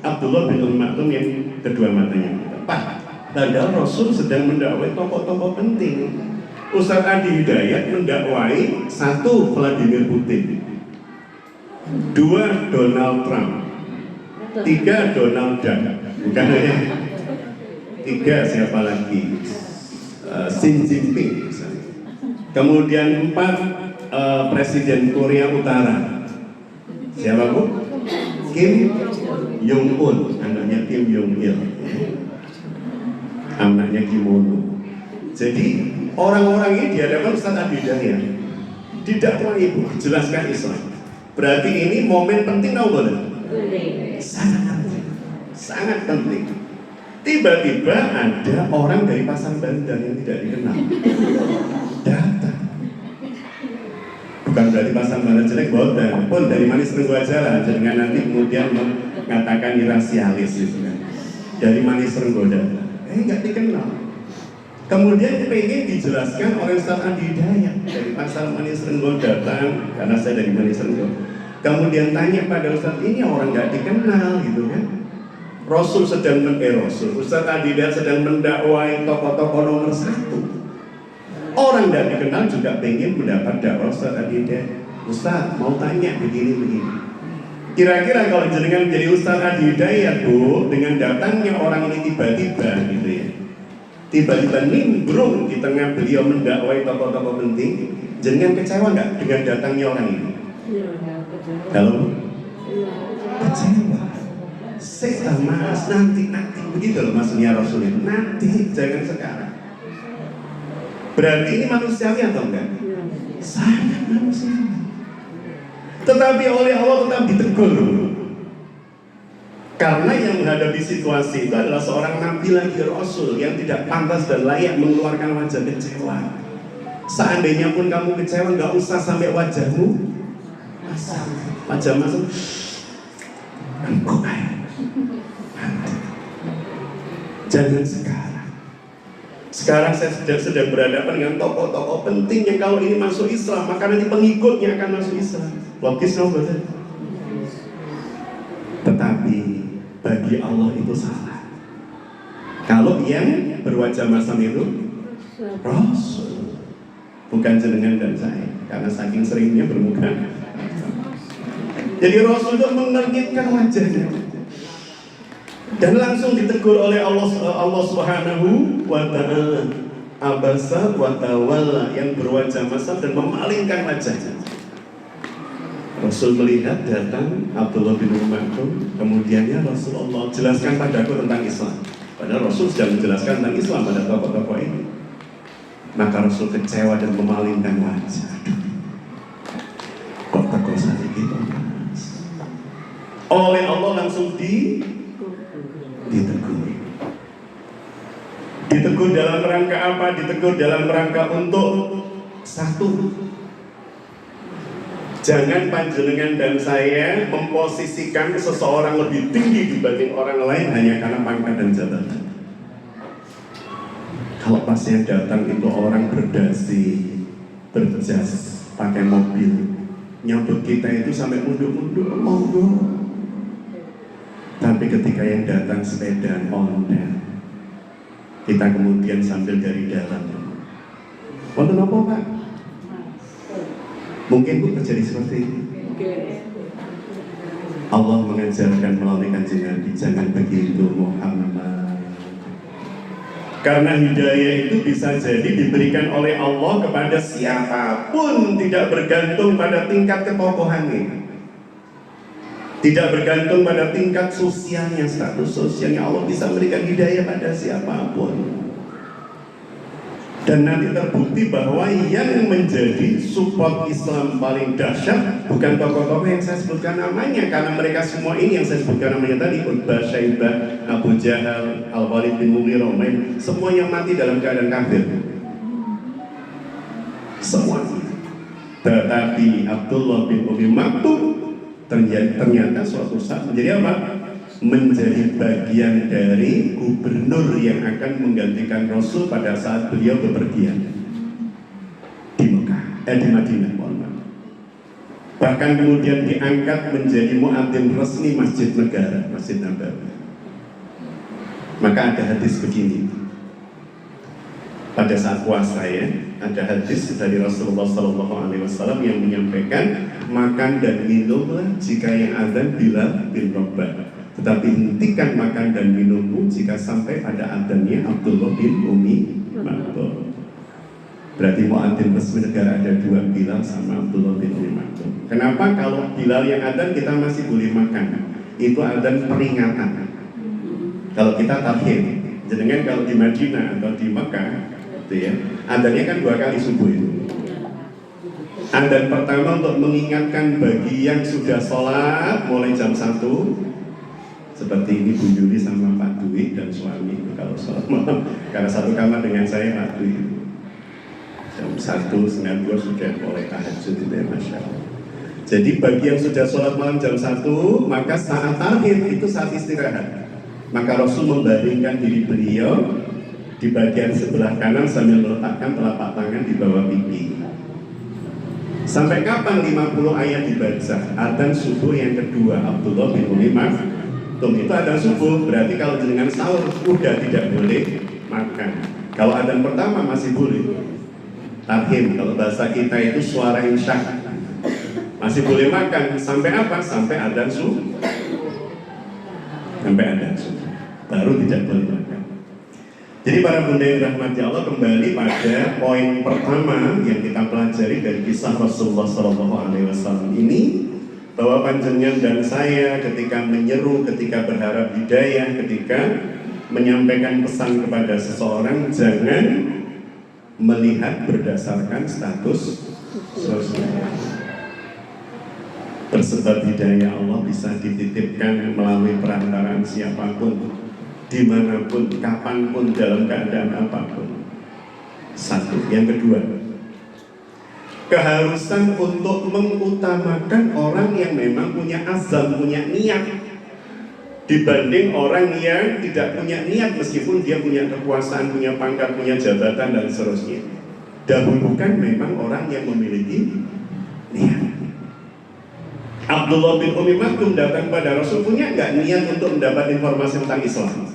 Abdullah bin Umi Maktum yang kedua matanya Pak, padahal Rasul sedang mendakwai tokoh-tokoh penting. Ustaz Adi Hidayat mendakwai 1 Vladimir Putin, 2 Donald Trump, 3 Donald Duck, bukan ya? 3 siapa lagi? Xi Jinping misalnya. Kemudian 4 Presiden Korea Utara. Siapa Bu? Kim Jong Un, anaknya Kim Jong Il, anaknya Kim Jong Un. Jadi orang-orang ini dihadapkan Ustaz Adi Hidayat, didakwah ibu, jelaskan Islam. Berarti ini momen penting tau boleh? Sangat penting, sangat penting. Tiba-tiba ada orang dari Pasar Bandar yang tidak dikenal datang. Bukan dari Pasar Bandar jelek, boten pun dari Manis Renggo aja lah, jangan nanti kemudian mengatakan irasialis gitu kan. Dari Manis Renggo datang, nggak dikenal. Kemudian pengen dijelaskan oleh Ustaz Adi Hidayat, dari Pasar Manis Renggo datang, karena saya dari Manis Renggo. Kemudian tanya pada Ustaz, ini orang nggak dikenal gitu kan. Rasul sedang Ustaz Adi Hidayat sedang mendakwai tokoh-tokoh nomor 1. Orang tidak dikenal juga pengen mendapat dakwah Ustaz Adi Hidayat. Ustaz mau tanya begini. Kira-kira kalau jenengan menjadi Ustaz Adi Hidayat Bu, dengan datangnya orang ini tiba-tiba gitu ya, tiba-tiba nimbrung di tengah beliau mendakwai tokoh-tokoh penting, jenengan kecewa nggak dengan datangnya orang ini? Kalau kecewa, Mas nanti begitu loh maksudnya Rasul itu, nanti jangan sekarang. Berarti ini manusiawi atau enggak? Sangat manusiawi. Tetapi oleh Allah tetap ditegur. Karena yang menghadapi situasi itu adalah seorang nabi lagi Rasul yang tidak pantas dan layak mengeluarkan wajah kecewa. Seandainya pun kamu kecewa, nggak usah sampai wajahmu wajah masuk. engkau air mati. Jangan sekarang. Sekarang saya sedang berhadapan dengan tokoh-tokoh penting yang kalau ini masuk Islam, maka nanti pengikutnya akan masuk Islam. Logis dong, betul? Tetapi bagi Allah itu salah. Kalau yang berwajah masam itu Rasul, bukan jenengan dan saya, karena saking seringnya bermuka. Jadi Rasul itu menergitkan wajahnya dan langsung ditegur oleh Allah Subhanahu wa Ta'ala. Abasa wa tawalla, yang berwajah masam dan memalingkan wajahnya. Rasul melihat datang Abdullah bin Maktum, kemudiannya Rasulullah, jelaskan padaku tentang Islam. Padahal Rasul sudah menjelaskan tentang Islam pada tokoh-tokoh ini. Maka Rasul kecewa dan memalingkan wajah. Kok teko saat itu, Mas? Oleh Allah langsung ditegur. Ditegur dalam rangka apa? Ditegur dalam rangka untuk satu, jangan panjenengan dan saya memposisikan seseorang lebih tinggi dibanding orang lain hanya karena pangkat dan jabatan. Kalau pas yang datang itu orang berdasi, berjas, pakai mobil, nyambut kita itu sampai mundur-mundur, monggo. Tapi ketika yang datang sepeda Honda, kita kemudian sambil dari dalam, wonten apa Pak? Mungkin Bu terjadi seperti ini. Allah mengajarkan melalui Kanjeng Nabi, jangan begitu Muhammad. Karena hidayah itu bisa jadi diberikan oleh Allah kepada siapapun, tidak bergantung pada tingkat ketokohannya, tidak bergantung pada tingkat sosialnya, status sosialnya. Allah bisa memberikan hidayah pada siapapun. Dan nanti terbukti bahwa yang menjadi support Islam paling dahsyat bukan tokoh-tokoh yang saya sebutkan namanya, karena mereka semua ini yang saya sebutkan namanya tadi, Utbah, Syaibah, Abu Jahal, Al-Walid bin Mughirah, semuanya mati dalam keadaan kafir. Semuanya. Tetapi Abdullah bin Umi Maktum ternyata suatu saat menjadi apa? Menjadi bagian dari gubernur yang akan menggantikan Rasul pada saat beliau bepergian di Mekah, di Madinah, bahkan kemudian diangkat menjadi muadzin resmi Masjid Negara, Masjid Nabawi. Maka ada hadis begini pada saat puasa, ya, ada hadis dari Rasulullah SAW yang menyampaikan, makan dan minumlah jika yang adzan Bilal bin Rabah, tetapi hentikan makan dan minummu jika sampai pada adzannya Abdullah bin Umi Maktum. Berarti muadzin resmi negara ada dua, Bilal sama Abdullah bin Umi Maktum. Kenapa kalau Bilal yang adzan kita masih boleh makan? Itu adzan peringatan. Kalau kita takhir, jenengan kalau di Madinah atau di Mekah, itu ya, adzannya kan 2 kali subuh itu. Adzan pertama untuk mengingatkan bagi yang sudah sholat mulai jam 1. Seperti ini Bu Yuli sama Pak Dwi dan suami itu kalau sholat malam, karena satu kamar dengan saya Pak Dwi. Jam 1:30 sudah mulai tahajud itu ya, Masya Allah. Jadi bagi yang sudah sholat malam jam 1, maka saat akhir itu saat istirahat. Maka Rasul membaringkan diri beliau di bagian sebelah kanan sambil meletakkan telapak tangan di bawah pipi. Sampai kapan 50 ayat dibaca? Adzan subuh yang kedua, Abdullah bin Umi Maktum itu adzan subuh, berarti kalau dengan sahur udah tidak boleh makan. Kalau adzan pertama masih boleh. Tarhim, kalau bahasa kita itu suara insya, masih boleh makan. Sampai apa? Sampai adzan subuh. Sampai adzan subuh, baru tidak boleh makan. Jadi para bunda yang dirahmati Allah, kembali pada poin pertama yang kita pelajari dari kisah Rasulullah SAW ini, bahwa panjenengan dan saya ketika menyeru, ketika berharap hidayah, ketika menyampaikan pesan kepada seseorang, jangan melihat berdasarkan status sosial. Bersebab hidayah Allah bisa dititipkan melalui perantaraan siapapun, dimanapun, kapanpun, dalam keadaan apapun. Satu. Yang kedua, keharusan untuk mengutamakan orang yang memang punya azam, punya niat dibanding orang yang tidak punya niat meskipun dia punya kekuasaan, punya pangkat, punya jabatan dan seterusnya. Dahulukan memang orang yang memiliki niat. Abdullah bin Umi Maktum datang pada Rasul, punya nggak niat untuk mendapat informasi tentang Islam?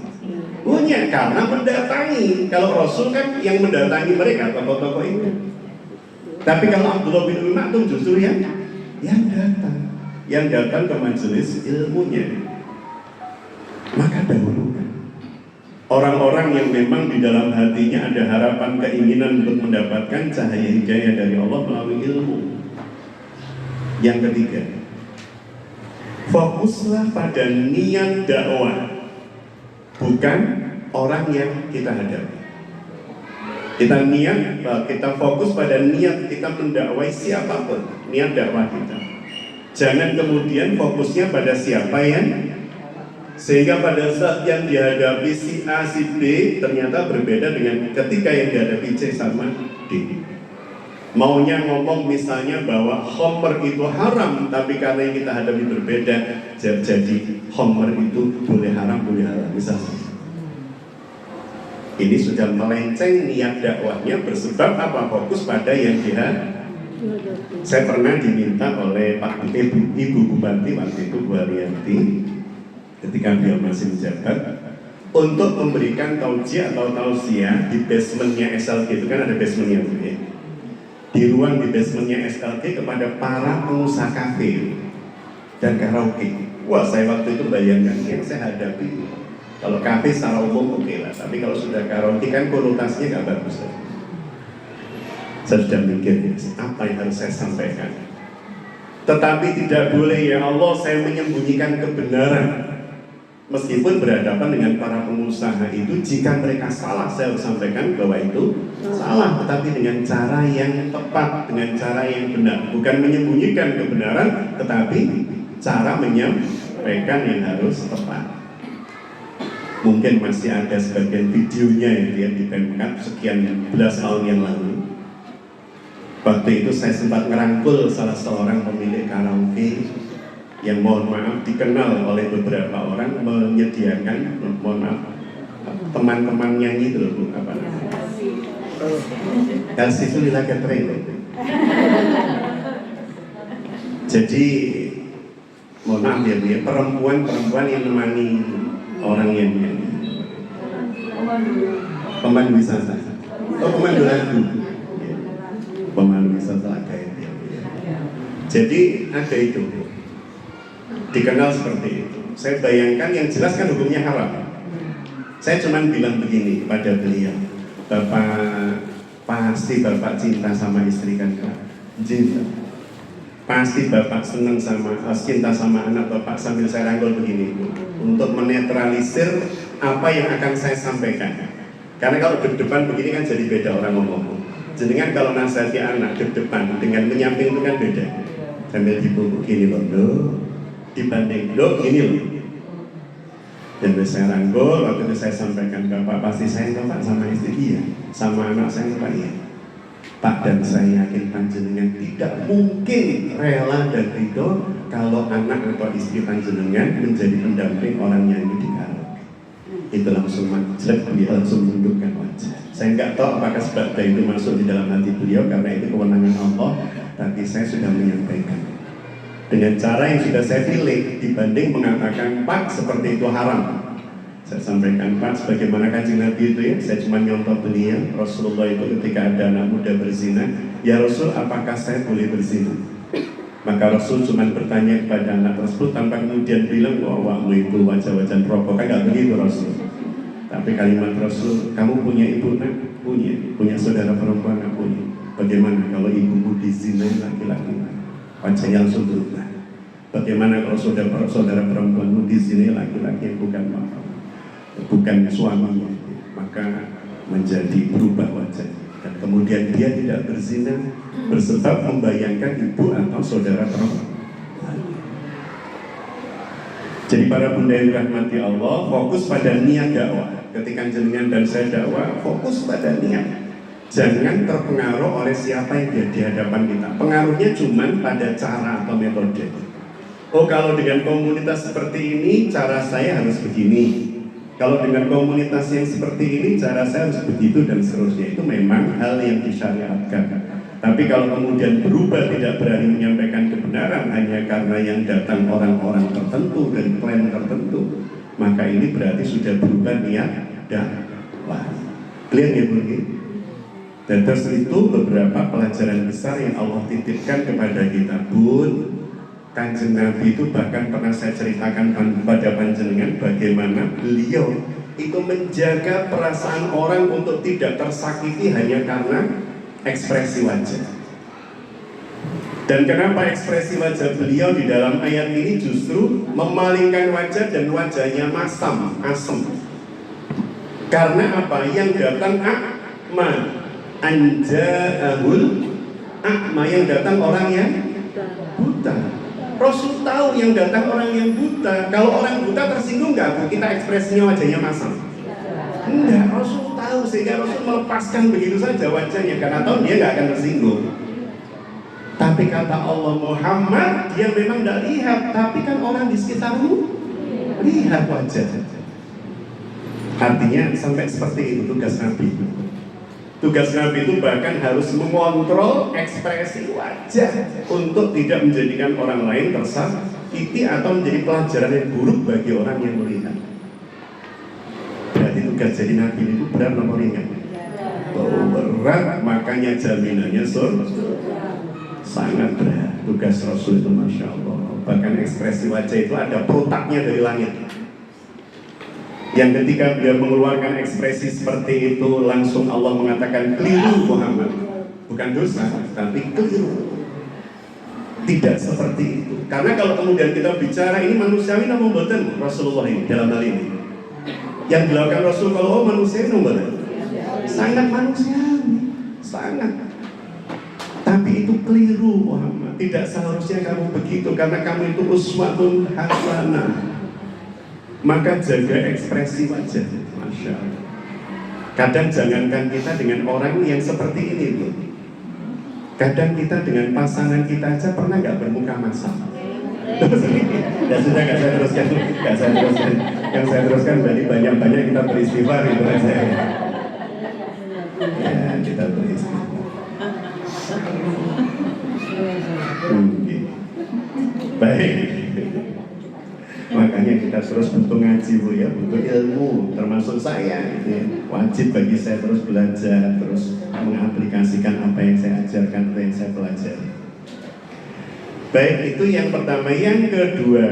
Punya, karena mendatangi. Kalau Rasul kan yang mendatangi mereka, tokoh-tokoh itu. Tapi kalau Abdullah bin Umi Maktum justru yang datang ke majelis ilmunya. Maka dahulukan orang-orang yang memang di dalam hatinya ada harapan, keinginan untuk mendapatkan cahaya hidayah dari Allah melalui ilmu. Yang ketiga, fokuslah pada niat dakwah, bukan orang yang kita hadapi. Kita fokus pada niat kita mendakwai siapapun, niat dakwah kita. Jangan kemudian fokusnya pada siapa yang, sehingga pada saat yang dihadapi si A, si B ternyata berbeda dengan ketika yang dihadapi C sama D. Maunya ngomong misalnya bahwa khamr itu haram, tapi karena yang kita hadapi berbeda, jadi khamr itu boleh haram, boleh halal misalnya. Ini sudah melenceng niat dakwahnya, bersebab apa? Fokus pada yang dihadapi. Saya pernah diminta oleh Ibu Bupati waktu itu, Bu Ariyanti, ketika beliau masih menjabat, untuk memberikan tausiah atau tausiah di basementnya SLG. Itu kan ada basementnya, ya? Di ruang di basementnya SLG kepada para pengusaha kafe dan karaoke. Wah, saya waktu itu bayangkan yang saya hadapi. Kalau kafe secara umum oke lah, tapi kalau sudah karaoke kan konotasinya nggak bagus. Saya sudah mikir, apa yang harus saya sampaikan? Tetapi tidak boleh, ya Allah, saya menyembunyikan kebenaran. Meskipun berhadapan dengan para pengusaha itu, jika mereka salah, saya harus sampaikan bahwa itu salah, tetapi dengan cara yang tepat, dengan cara yang benar. Bukan menyembunyikan kebenaran, tetapi cara menyampaikan yang harus tepat. Mungkin masih ada sebagian videonya yang di Pemkab sekian belas tahun yang lalu. Waktu itu saya sempat ngerangkul salah seorang pemilik karaoke yang mohon maaf dikenal oleh beberapa orang menyediakan, mohon maaf, teman-teman nyanyi itu loh, apa namanya? LC itu Lila Catering. Jadi mohon maaf ya, perempuan yang menemani orang yang nyanyi. Pemandu wisata. Oh, pemandu lagu. Pemandu wisata kayak dia. Jadi ada itu, dikenal seperti itu. Saya bayangkan yang jelas kan hukumnya haram. Saya cuma bilang begini kepada beliau, pasti Bapak cinta sama istri kan? Cinta. Pasti Bapak senang cinta sama anak Bapak. Sambil saya rangkul begini, untuk menetralisir apa yang akan saya sampaikan. Karena kalau berdepan begini kan jadi beda orang ngomong. Jenengan kalau nasihati anak berdepan dengan menyamping itu kan beda. Sambil dipukul gini loh, dibanding loh gini loh. Dan saya rangkul, waktu itu saya sampaikan, Bapak pasti sayang Bapak sama istri, iya. Sama anak saya Bapak, iya. Pak, dan saya yakin panjenengan tidak mungkin rela dan ridho kalau anak atau istri panjenengan menjadi pendamping orang nyanyi di karaoke. Itu langsung jelek, beliau langsung menundukkan wajah. Saya nggak tahu apakah sebab itu masuk di dalam hati beliau karena itu kewenangan Allah, tapi saya sudah menyampaikan dengan cara yang sudah saya pilih dibanding mengatakan Pak seperti itu haram. Saya sampaikan Pak sebagaimana Kanjeng Nabi itu ya, saya cuma nyontoh beliau. Rasulullah itu ketika ada anak muda berzina, ya Rasul apakah saya boleh berzina? Maka Rasul cuma bertanya kepada anak tersebut tanpa kemudian bilang bahwa wakmu itu wajah-wajah rokok, kan nggak begitu Rasul. Tapi kalimat Rasul, kamu punya ibu nak? Punya saudara perempuan nak? Punya. Bagaimana kalau ibumu dizinai laki-laki? Wajahnya langsung berubah. Bagaimana kalau saudara perempuanmu dizinai laki-laki yang bukan suaminya? Maka menjadi berubah wajah. Dan kemudian dia tidak berzina, bersebab membayangkan ibu atau saudara perempuan. Jadi para bunda yang dirahmati Allah, fokus pada niat dakwah. Ketika jenengan dan saya dakwah, fokus pada niat. Jangan terpengaruh oleh siapa yang di hadapan kita. Pengaruhnya cuma pada cara atau metode. Oh, kalau dengan komunitas seperti ini cara saya harus begini. Kalau dengan komunitas yang seperti ini cara saya harus begitu dan seterusnya. Itu memang hal yang disyariatkan. Tapi kalau kemudian berubah tidak berani menyampaikan kebenaran hanya karena yang datang orang-orang tertentu dan klan tertentu, maka ini berarti sudah berubah niat dakwah. Clear ya Bu? Dan terus itu beberapa pelajaran besar yang Allah titipkan kepada kita. Bun, Kanjeng Nabi itu bahkan pernah saya ceritakan pada panjenengan bagaimana beliau itu menjaga perasaan orang untuk tidak tersakiti hanya karena ekspresi wajah. Dan kenapa ekspresi wajah beliau di dalam ayat ini justru memalingkan wajah dan wajahnya asem. Karena apa? Yang datang a'ma, anja'ahul a'ma, yang datang orang yang buta. Rasul tahu yang datang orang yang buta. Kalau orang buta tersinggung nggak Bu? Kita ekspresinya wajahnya masam? Enggak, Rasul tahu sehingga Rasul melepaskan begitu saja wajahnya karena tahu dia nggak akan tersinggung. Tapi kata Allah, Muhammad dia memang tidak lihat, tapi kan orang di sekitarmu lihat wajah. Artinya sampai seperti itu tugas Nabi. Tugas Nabi itu bahkan harus mengontrol ekspresi wajah untuk tidak menjadikan orang lain tersakiti atau menjadi pelajaran yang buruk bagi orang yang melihat. Berarti tugas jadi Nabi itu berat atau ringan? Berat, makanya jaminannya sangat berat. Tugas Rasul itu Masya Allah. Bahkan ekspresi wajah itu ada protaknya dari langit, yang ketika beliau mengeluarkan ekspresi seperti itu langsung Allah mengatakan keliru Muhammad, bukan dosa tapi keliru, tidak seperti itu. Karena kalau kemudian kita bicara ini manusiawi namun mboten Rasulullah ini dalam hal ini yang dilakukan Rasul, kalau manusia mboten sangat manusiawi, sangat. Tapi itu keliru Muhammad, tidak seharusnya kamu begitu karena kamu itu uswatun hasanah. Maka jaga ekspresi wajah, Masya Allah. Kadang jangankan kita dengan orang yang seperti ini tuh, kadang kita dengan pasangan kita aja pernah nggak bermuka masam. Dan sudah nggak saya teruskan. Yang saya teruskan berarti banyak-banyak kita beristighfar itu aja. Ya kita beristighfar. Baik. Makanya kita terus butuh ngaji Bu ya, butuh ilmu, termasuk saya ya. Wajib bagi saya terus belajar, terus mengaplikasikan apa yang saya ajarkan, apa yang saya pelajari. Baik, itu yang pertama. Yang kedua,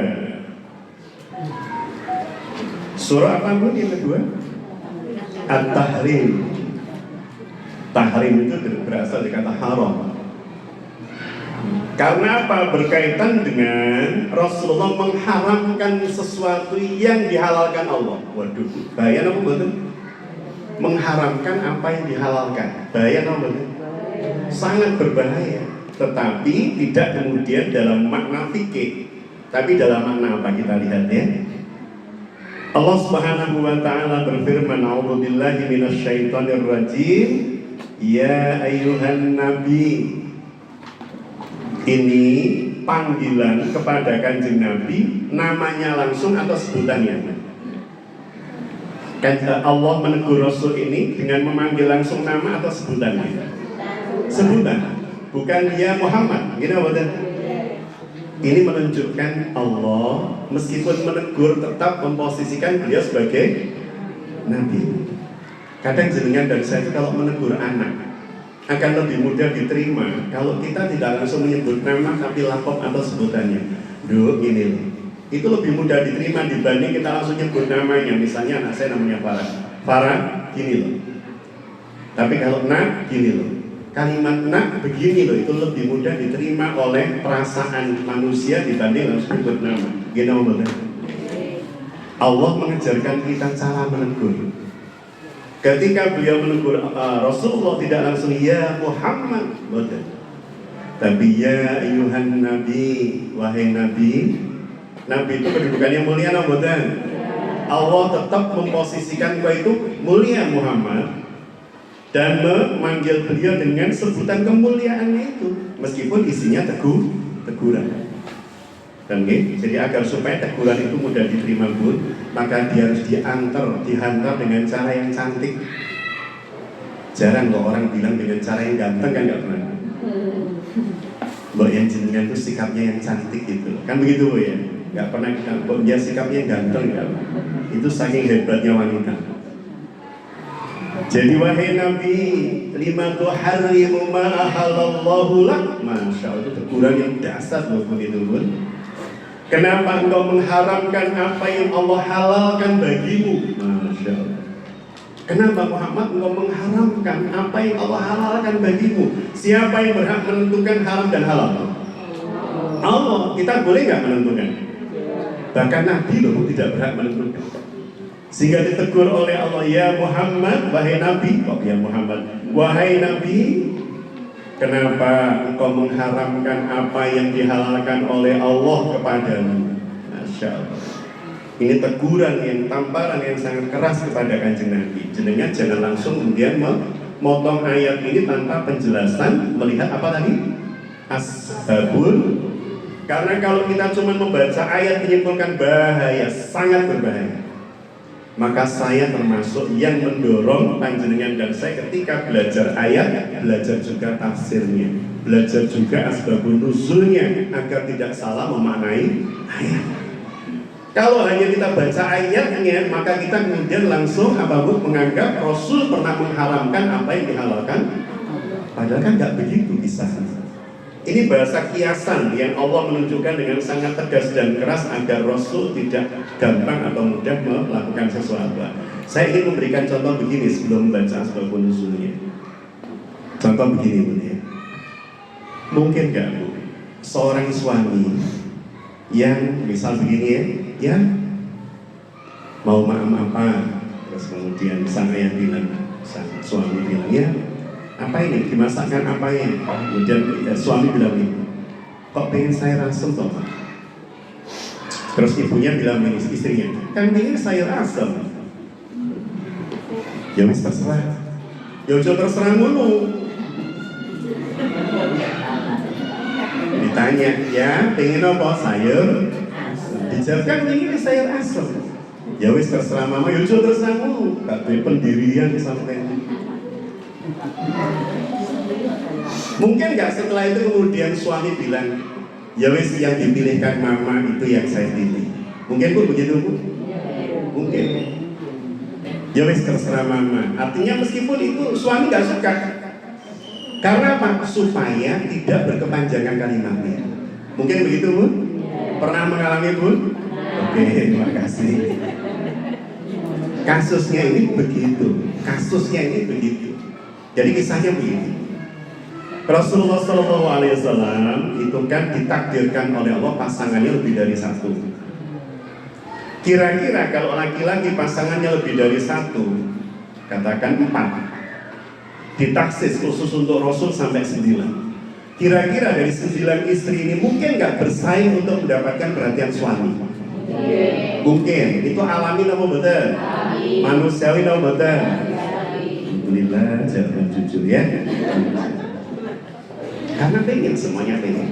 surah apa Bu yang kedua? At-Tahrim. Tahrim itu berasal dari kata haram. Karena apa? Berkaitan dengan Rasulullah mengharamkan sesuatu yang dihalalkan Allah. Waduh, bahaya apa betul? Mengharamkan apa yang dihalalkan, bahaya apa betul? Sangat berbahaya. Tetapi tidak kemudian dalam makna fikih, tapi dalam makna apa kita lihat ya. Allah Subhanahu wa taala berfirman, "A'udzubillahi minasyaitonir rajim. Ya ayyuhan nabi." Ini panggilan kepada Kanjeng Nabi, namanya langsung atau sebutannya? Allah menegur Rasul ini dengan memanggil langsung nama atau sebutannya? Sebutan, bukan ya Muhammad. Gini apa? Ini menunjukkan Allah meskipun menegur tetap memposisikan beliau sebagai Nabi. Kadang jenengan dan saya kalau menegur anak akan lebih mudah diterima kalau kita tidak langsung menyebut nama tapi lapor atau sebutannya. Duh, gini loh. Itu lebih mudah diterima dibanding kita langsung nyebut namanya. Misalnya anak saya namanya Farah. Farah, gini loh. Tapi kalau nak, gini loh. Kalimat nak begini loh, itu lebih mudah diterima oleh perasaan manusia dibanding langsung nyebut nama. Gini loh. Allah mengajarkan kita cara menegur. Ketika beliau menegur Rasulullah tidak langsung ya Muhammad, tapi ya ayuhan nabi, wahai nabi. Nabi itu kedudukannya mulia atau bukan? Allah tetap memposisikan kau itu mulia Muhammad dan memanggil beliau dengan sebutan kemuliaannya itu, meskipun isinya teguran. Dan jadi agar supaya teguran itu mudah diterima pun, maka dia harus dihantar dengan cara yang cantik. Jarang loh orang bilang dengan cara yang ganteng, kan nggak pernah. Loh yang jenengan itu sikapnya yang cantik gitu, kan begitu Bu ya? Nggak pernah kita, dia sikapnya yang ganteng ya. Itu saking hebatnya wanita. Jadi wahai Nabi, lima tuharrimu ma ahallallahu lak. Masya Allah, itu teguran yang dasar loh begitu pun. Kenapa engkau mengharamkan apa yang Allah halalkan bagimu? Masya Allah. Kenapa Muhammad engkau mengharamkan apa yang Allah halalkan bagimu? Siapa yang berhak menentukan haram dan halal? Allah. Kita boleh nggak menentukan? Bahkan Nabi loh tidak berhak menentukan. Sehingga ditegur oleh Allah, ya Muhammad, wahai Nabi. Kok ya Muhammad? Wahai Nabi, kenapa engkau mengharamkan apa yang dihalalkan oleh Allah kepadamu? Masya Allah. Ini teguran yang tamparan yang sangat keras kepada Kanjeng Nabi. Jenengan jangan langsung kemudian memotong ayat ini tanpa penjelasan, melihat apa tadi? Asbabun. Karena kalau kita cuma membaca ayat menyimpulkan bahaya, sangat berbahaya. Maka saya termasuk yang mendorong panjenengan dan saya ketika belajar ayat, belajar juga tafsirnya, belajar juga asbabun nuzulnya agar tidak salah memaknai ayat. Kalau hanya kita baca ayatnya, maka kita kemudian langsung menganggap Rasul pernah mengharamkan apa yang dihalalkan. Padahal kan nggak begitu kisahnya. Ini bahasa kiasan yang Allah menunjukkan dengan sangat tegas dan keras agar Rasul tidak gampang atau mudah melakukan sesuatu. Saya ingin memberikan contoh begini sebelum membaca asbabun nuzulnya. Contoh begini Bu ya. Mungkin nggak Bu, seorang suami yang misal begini ya mau maaf apa, terus kemudian sang ayah bilang, sang suami bilang ya, apa ini dimasakkan apa ya? Kemudian suami bilang ini, kok pengen saya rasem toh Pak? Terus ibunya bilang ini istrinya, kan pengen sayur asem. Ya wis terserah. Ya udah terserah dulu. Ditanya, ya pengen apa sayur? Dijawab kan pengen sayur asem. Ya wis terserah mama, ya udah terserah dulu. Gak ada pendirian sampai. Mungkin nggak setelah itu kemudian suami bilang, ya wes yang dipilihkan mama itu yang saya pilih. Mungkin pun begitu Bu? Mungkin. Ya wes terserah mama. Artinya meskipun itu suami nggak suka, karena apa? Supaya tidak berkepanjangan kalimatnya. Mungkin begitu Bu? Pernah mengalami Bu? Oke, terima kasih. Kasusnya ini begitu. Jadi kisahnya begini. Rasulullah SAW itu kan ditakdirkan oleh Allah pasangannya lebih dari satu. Kira-kira kalau laki-laki pasangannya lebih dari satu, katakan 4, ditaksis khusus untuk Rasul sampai 9. Kira-kira dari 9 istri ini mungkin nggak bersaing untuk mendapatkan perhatian suami? Mungkin. Itu alami nama betul? Manusiawi nama betul? Alhamdulillah, jangan jujur ya. Karena pengen, semuanya pengen.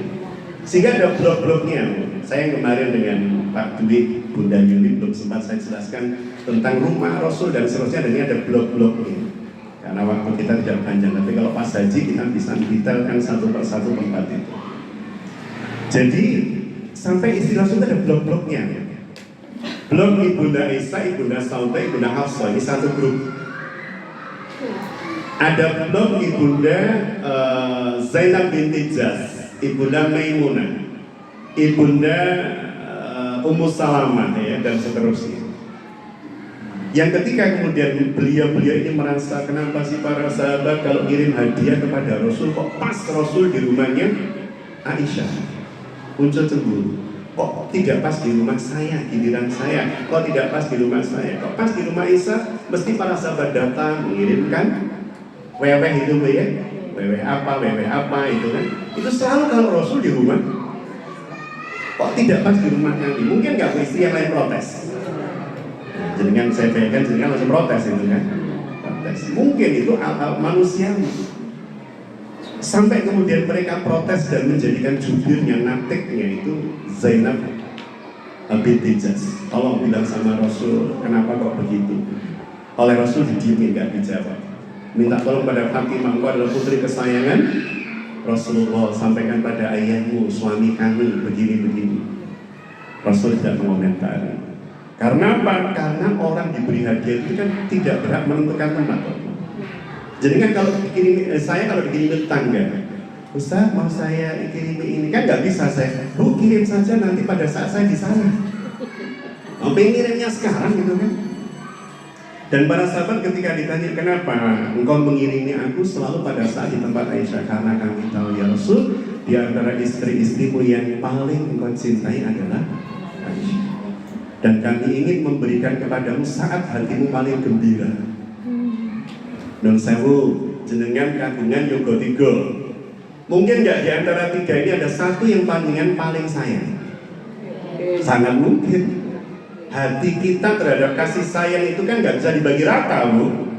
Sehingga ada blok-bloknya. Saya kemarin dengan Pak Dwi, Bunda Yuli belum sempat saya jelaskan tentang rumah Rasul dan seterusnya, dan ini ada blok-bloknya. Karena waktu kita tidak panjang, tapi kalau pas haji kita bisa detailkan satu persatu tempat itu. Jadi sampai istri Rasul itu ada blok-bloknya. Blok Ibunda Isa, Ibunda Saudah, Ibunda Hafsah, ini satu grup. Ada blok Ibunda Zainab binti Jas, Ibunda Maimunah, Ibunda Ummu Salamah ya, dan seterusnya. Yang ketika kemudian beliau-beliau ini merasa, kenapa sih para sahabat kalau kirim hadiah kepada Rasul kok pas Rasul di rumahnya Aisyah, muncul cemburu. Kok tidak pas di rumah saya, giliran saya? Kok tidak pas di rumah saya? Kok pas di rumah Isa? Mesti para sahabat datang mengirimkan weweh itu ya, weweh apa itu kan? Itu selalu kalau Rasul di rumah. Kok tidak pas di rumah Nabi? Mungkin nggak istri yang lain protes. Jenengan saya bayangkan jenengan langsung protes itu kan? Protes. Mungkin itu hal-hal manusiawi. Sampai kemudian mereka protes dan menjadikan jubirnya, natiknya itu Zainab binti Jahsh. Tolong bilang sama Rasul, kenapa kok begitu? Oleh Rasul didiemin, gak dijawab. Minta tolong pada Fatimah, engkau adalah putri kesayangan Rasulullah, sampaikan pada ayahmu, suami kami, begini-begini. Rasul tidak mengomentari. Karena apa? Karena orang diberi hadiah itu kan tidak berhak menentukan tempat. Jadi kan kalau saya kalau dikirimi tetangga, Ustaz mau saya kirimi ini, kan nggak bisa saya, Bu kirim saja nanti pada saat saya di sana. Oh, pengirimnya sekarang gitu kan. Dan para sahabat ketika ditanya kenapa engkau mengirimi aku selalu pada saat di tempat Aisyah, karena kami tahu ya Rasul, di antara istri-istrimu yang paling engkau cintai adalah Aisyah. Dan kami ingin memberikan kepadamu saat hatimu paling gembira. Non sewu, jenengan kagungan yoga 3. Mungkin nggak di antara 3 ini ada satu yang panjenengan paling sayang? Sangat mungkin. Hati kita terhadap kasih sayang itu kan nggak bisa dibagi rata, Bu.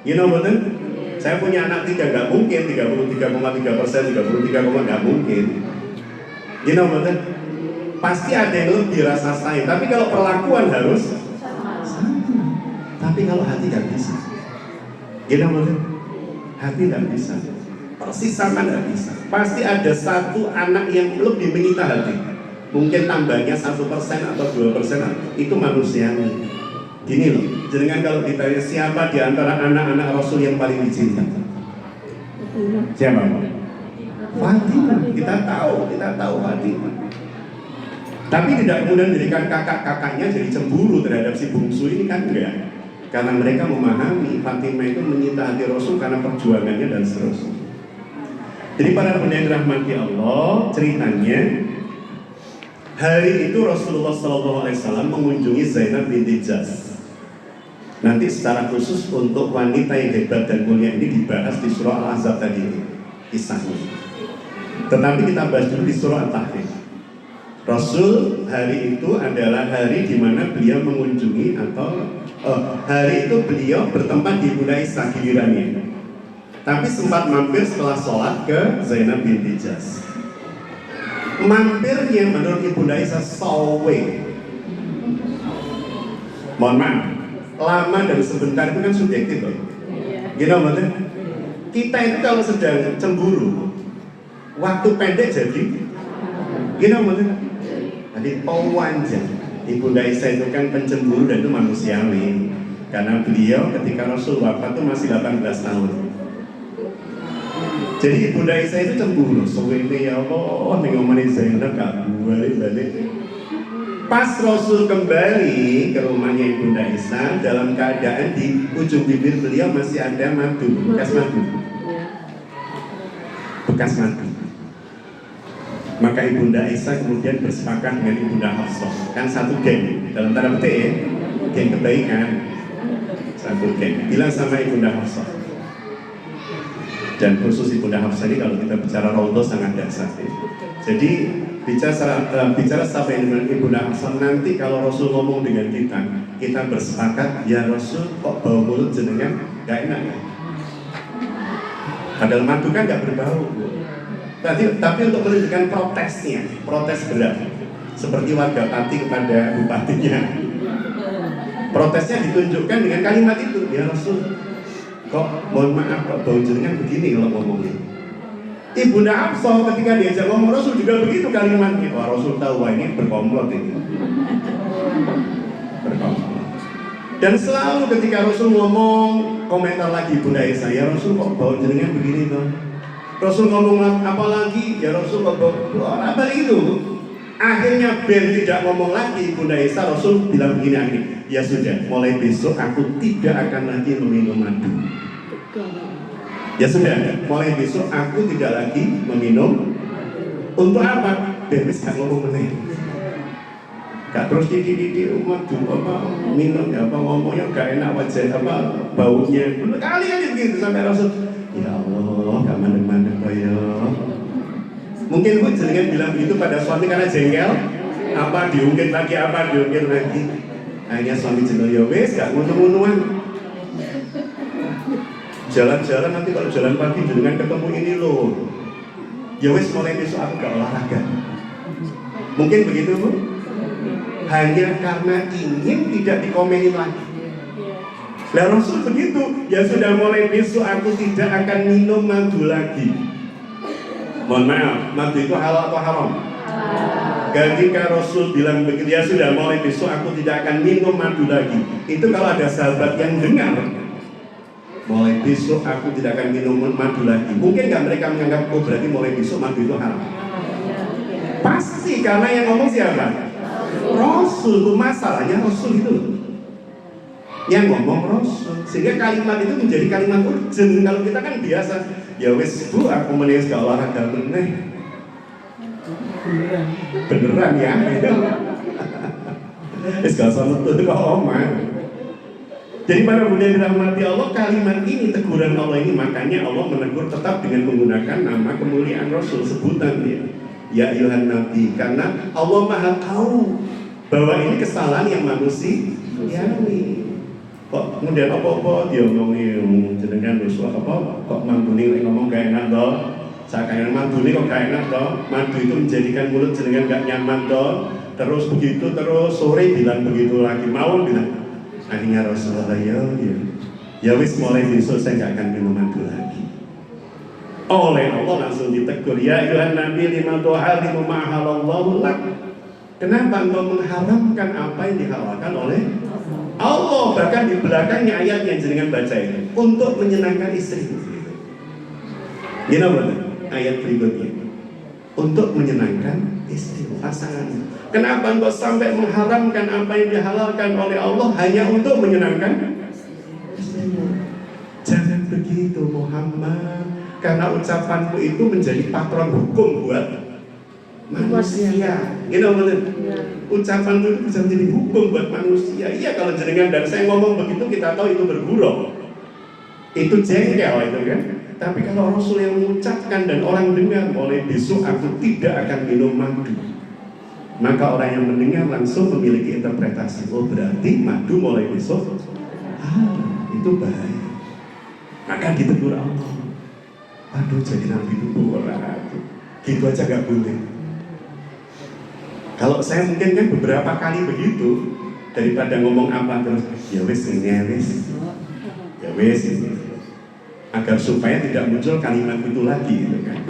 You know betul? Saya punya anak 3, nggak mungkin 33,3%, 33, nggak mungkin. You know betul? Pasti ada yang lebih rasa sayang. Tapi kalau perlakuan harus sama. Tapi kalau hati nggak bisa. Gila betul? Hati tidak bisa, persis sama tidak bisa. Pasti ada satu anak yang lebih menyita hati. Mungkin tambahnya 1% atau 2%, itu manusiawi. Gini loh, jangan kalau ditanya siapa di antara anak-anak Rasul yang paling dicinta? Siapa? Fatimah. Kita tahu Fatimah. Tapi tidak kemudian menjadikan kakak-kakaknya jadi cemburu terhadap si bungsu ini, kan enggak. Karena mereka memahami Fatimah itu menyita hati Rasul karena perjuangannya dan seterusnya. Jadi para pendengar rahmati Allah, ceritanya hari itu Rasulullah SAW mengunjungi Zainab binti Jahsh. Nanti secara khusus untuk wanita yang hebat dan mulia ini dibahas di surah Al-Ahzab tadi kisahnya. Tetapi kita bahas dulu di surah At-Tahrim. Rasul hari itu adalah hari di mana beliau mengunjungi hari itu beliau bertempat di Bunda Aisyah gilirannya. Tapi sempat mampir setelah sholat ke Zainab binti Jahsh. Mampirnya menurut Ibunda Aisyah sawe. Mohon maaf, lama dan sebentar itu kan subjektif loh. Gini betul? Kita itu kalau sedang cemburu, waktu pendek jadi gini betul? Jadi pewanjang. Ibunda Aisyah itu kan pencemburu dan itu manusiawi. Karena beliau ketika Rasul wafat itu masih 18 tahun. Jadi Ibunda Aisyah itu cemburu. Soalnya ya Allah, ngomongin Zainab gak balik-balik. Pas Rasul kembali ke rumahnya Ibunda Aisyah, dalam keadaan di ujung bibir beliau masih ada madu, bekas madu. Bekas madu. Maka Ibunda Aisyah kemudian bersepakat dengan Ibunda Hafsah, kan satu geng dalam tanda petik ya, geng kebaikan, satu geng. Bilang sama Ibunda Hafsah, dan khusus Ibunda Hafsah ini kalau kita bicara Raudhah sangat dahsyat. Jadi bicara sampai dengan Ibunda Hafsah, nanti kalau Rasul ngomong dengan kita bersepakat, ya Rasul kok bau mulut jenengan gak enak ya? Padahal madu kan gak berbau. Tapi untuk menunjukkan protesnya, protes berat, seperti warga Pati kepada bupatinya. Protesnya ditunjukkan dengan kalimat itu, ya Rasul, kok mohon maaf kok bau jenengan begini kalau ngomongnya. Ibunda Hafsah ketika diajak ngomong Rasul juga begitu kalimatnya. Wah, Rasul tahu wah ini berkomplot ini. Berkomplot. Dan selalu ketika Rasul ngomong, komentar lagi Ibunda Aisyah, ya Rasul kok bau jenengan begini toh? Rasul ngomong apa lagi? Ya Rasul apa itu? Akhirnya Ben tidak ngomong lagi Ibunda Aisyah, Rasul bilang begini, ya sudah, mulai besok aku tidak akan lagi meminum madu. Ya sudah, mulai besok aku tidak lagi meminum. Untuk apa? Ben gak ngomong meneh. Gak terus di madu apa minum apa ngomongnya gak enak wajah apa baunya. Kali begitu sampai Rasul. Ya Allah, gak mandek-mandek ya. Mungkin Bu jenengan bilang begitu pada suami karena jengkel. Apa diungkit lagi, apa diungkit lagi. Akhirnya suami jengkel ya wes, gak ngunu-ngunuan. Jalan-jalan nanti kalau jalan pagi dengan ketemu ini loh. Ya wes mulai besok aku gak olahraga. Mungkin begitu Bu? Hanya karena ingin tidak dikomenin lagi. Lah Rasul begitu, ya sudah mulai besok aku tidak akan minum madu lagi. Mohon maaf, madu itu halal atau haram? Ketika Rasul bilang begitu, ya sudah mulai besok aku tidak akan minum madu lagi. Itu kalau ada sahabat yang dengar, mulai besok aku tidak akan minum madu lagi. Mungkin nggak mereka menganggap, oh berarti mulai besok madu itu haram? Pasti, karena yang ngomong siapa? Rasul. Masalahnya Rasul itu yang ngomong Rasul, sehingga kalimat itu menjadi kalimat urgent. Kalau kita kan biasa, ya wes Bu, aku menulis gak olahraga meneh. Beneran ya? Wes gak usah metu kok omah. Jadi para bunda yang dirahmati Allah, kalimat ini, teguran Allah ini, makanya Allah menegur tetap dengan menggunakan nama kemuliaan Rasul, sebutan dia, ya ayuhan Nabi, karena Allah maha tahu bahwa ini kesalahan yang manusiawi. Kok kemudian apa-apa dia ngomongin jenengan Rasul apa kok mambuni ngomong gak enak toh, saya mambuni kok gak enak toh, madu itu menjadikan mulut jenengan gak nyaman toh, terus begitu, terus sore bilang begitu lagi, malam bilang. Akhirnya Rasulullah ya wis mulai besok saya gak akan minum madu lagi. Oleh Allah langsung ditegur, ya ayuhan Nabi lima tuharimu ma'ahalallahu lak. Kenapa engkau mengharamkan apa yang dihalalkan oleh Allah? Bahkan di belakangnya ayat yang jenengan baca itu, untuk menyenangkan istri. Gini ayat berikutnya, untuk menyenangkan istri, pasangan. Kenapa engkau sampai mengharamkan apa yang dihalalkan oleh Allah hanya untuk menyenangkan istrimu? Jangan begitu Muhammad, karena ucapanmu itu menjadi patron hukum buat manusia. Gitu betul. Ucapan itu bisa menjadi hukum buat manusia. Iya, kalau jenengan dan saya ngomong begitu kita tahu itu bergurau, itu jengkel itu kan. Tapi kalau Rasul yang mengucapkan dan orang dengar, mulai besok aku tidak akan minum madu, maka orang yang mendengar langsung memiliki interpretasi, oh berarti madu mulai besok itu bahaya. Maka ditegur Allah. Aduh, jadi Nabi itu berat, gitu aja gak boleh. Kalau saya mungkin kan beberapa kali begitu, daripada ngomong apa terus, ya wes ini ya wes ini, agar supaya tidak muncul kalimat itu lagi gitu kan.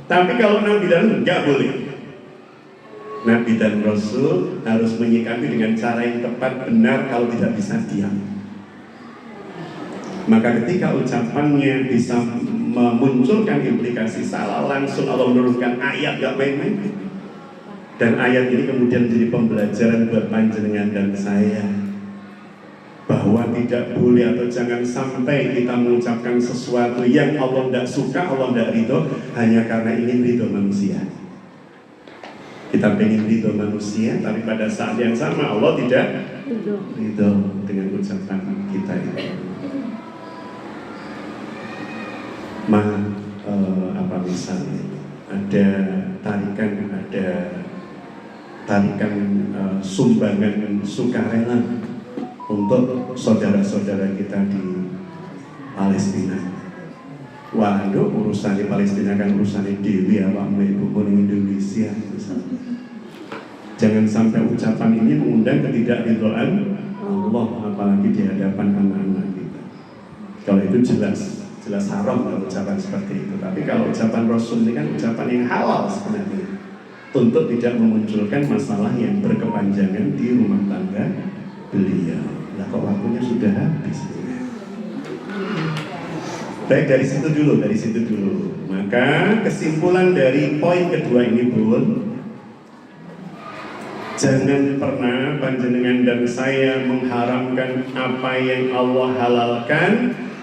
Tapi kalau Nabi dan nggak boleh. Nabi dan Rasul harus menyikapi dengan cara yang tepat, benar, kalau tidak bisa diam. Maka ketika ucapannya bisa memunculkan implikasi salah, langsung Allah menurunkan ayat gak main-main. Dan ayat ini kemudian menjadi pembelajaran buat panjenengan dan saya, bahwa tidak boleh atau jangan sampai kita mengucapkan sesuatu yang Allah tidak suka, Allah tidak ridho, hanya karena ingin ridho manusia. Kita pengen ridho manusia, tapi pada saat yang sama Allah tidak ridho dengan ucapan kita itu. Apa misalnya ada tarikan sumbangan sukarela untuk saudara-saudara kita di Palestina. Waduh, urusan di Palestina kan urusan dewi awakmu ibu kuning Indonesia. Jangan sampai ucapan ini mengundang ketidakridhaan Allah, apalagi di hadapan anak-anak kita. Kalau itu jelas haram kalau ucapan seperti itu. Tapi kalau ucapan Rasul ini kan ucapan yang halal sebenarnya, untuk tidak memunculkan masalah yang berkepanjangan di rumah tangga beliau. Nah, kok waktunya sudah habis. Baik, dari situ dulu. Maka kesimpulan dari poin kedua ini pun, jangan pernah panjenengan dan saya mengharamkan apa yang Allah halalkan,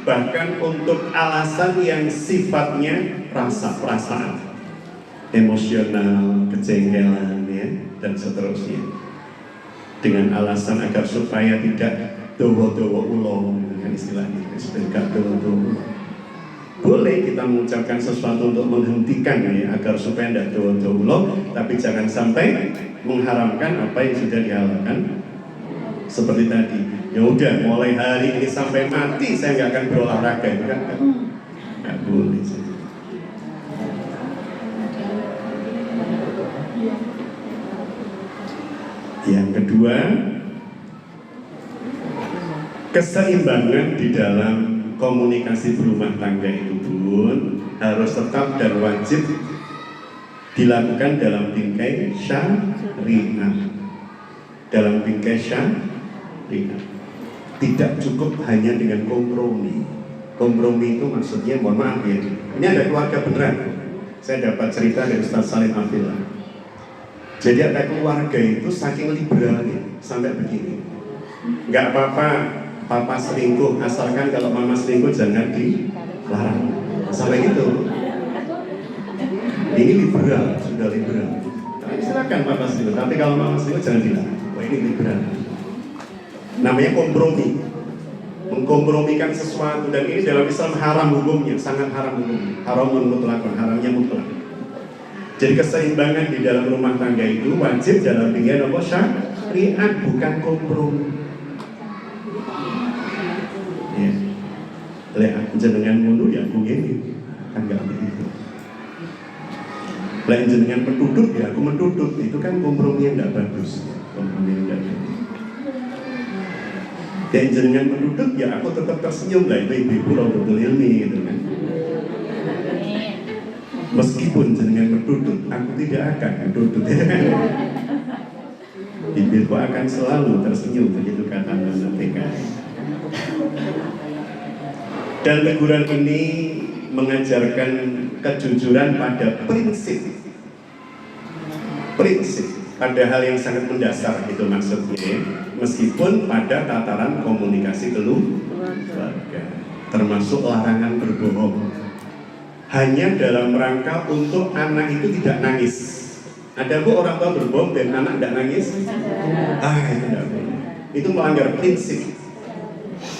bahkan untuk alasan yang sifatnya perasaan, emosional, kejengkelan, ya, dan seterusnya, dengan alasan agar supaya tidak dowo-dowo ulong, dengan istilahnya, tidak dowo-dowo. Boleh kita mengucapkan sesuatu untuk menghentikan, ya, agar supaya tidak dowo-dowo ulong, tapi jangan sampai mengharamkan apa yang sudah dihalalkan. Seperti tadi, Ya udah, mulai hari ini sampai mati saya nggak akan berolahraga, itu kan nggak boleh. Yang kedua, keseimbangan di dalam komunikasi berumah tangga itu pun harus tetap dan wajib dilakukan dalam bingkai syariah. Dalam bingkai syariah. Tidak cukup hanya dengan kompromi. Kompromi itu maksudnya, mohon maaf ya, ini ada keluarga beneran. Saya dapat cerita dari Ustaz Salim Abdillah. Jadi ada keluarga itu saking liberalnya sampai begini, nggak apa-apa papa selingkuh, asalkan kalau mama selingkuh jangan dilarang. Sampai gitu. Ini liberal, sudah liberal. Tapi silakan papa selingkuh, tapi kalau mama selingkuh jangan dilarang. Wah, ini liberal. Namanya kompromi. Mengkompromikan sesuatu, dan ini dalam Islam haram hukumnya, sangat haram hukumnya. Haramun mutlak, haramnya mutlak. Jadi keseimbangan di dalam rumah tangga itu wajib dalam bingkai apa? Syariat, bukan kompromi. Ya. Lek jenengan ngono ya aku ngene. Kan enggak begitu. Lek jenengan mentudut ya aku mentudut. Itu kan kompromi yang enggak bagus. Kompromi yang enggak bagus. Dan jenengan mentudut ya aku tetap tersenyum lah, itu ibu-ibu Raudhatul Ilmi gitu kan. Meskipun jenengan mentudut, aku tidak akan mentudut. Bibirku akan selalu tersenyum, begitu kata Nana PKS. Dan teguran ini mengajarkan kejujuran pada prinsip. Pada hal yang sangat mendasar, itu maksudnya. Meskipun pada tataran komunikasi keluarga, termasuk larangan berbohong. Hanya dalam rangka untuk anak itu tidak nangis. Ada bu orang tua berbohong dan anak tidak nangis? Itu tidak boleh. Itu melanggar prinsip.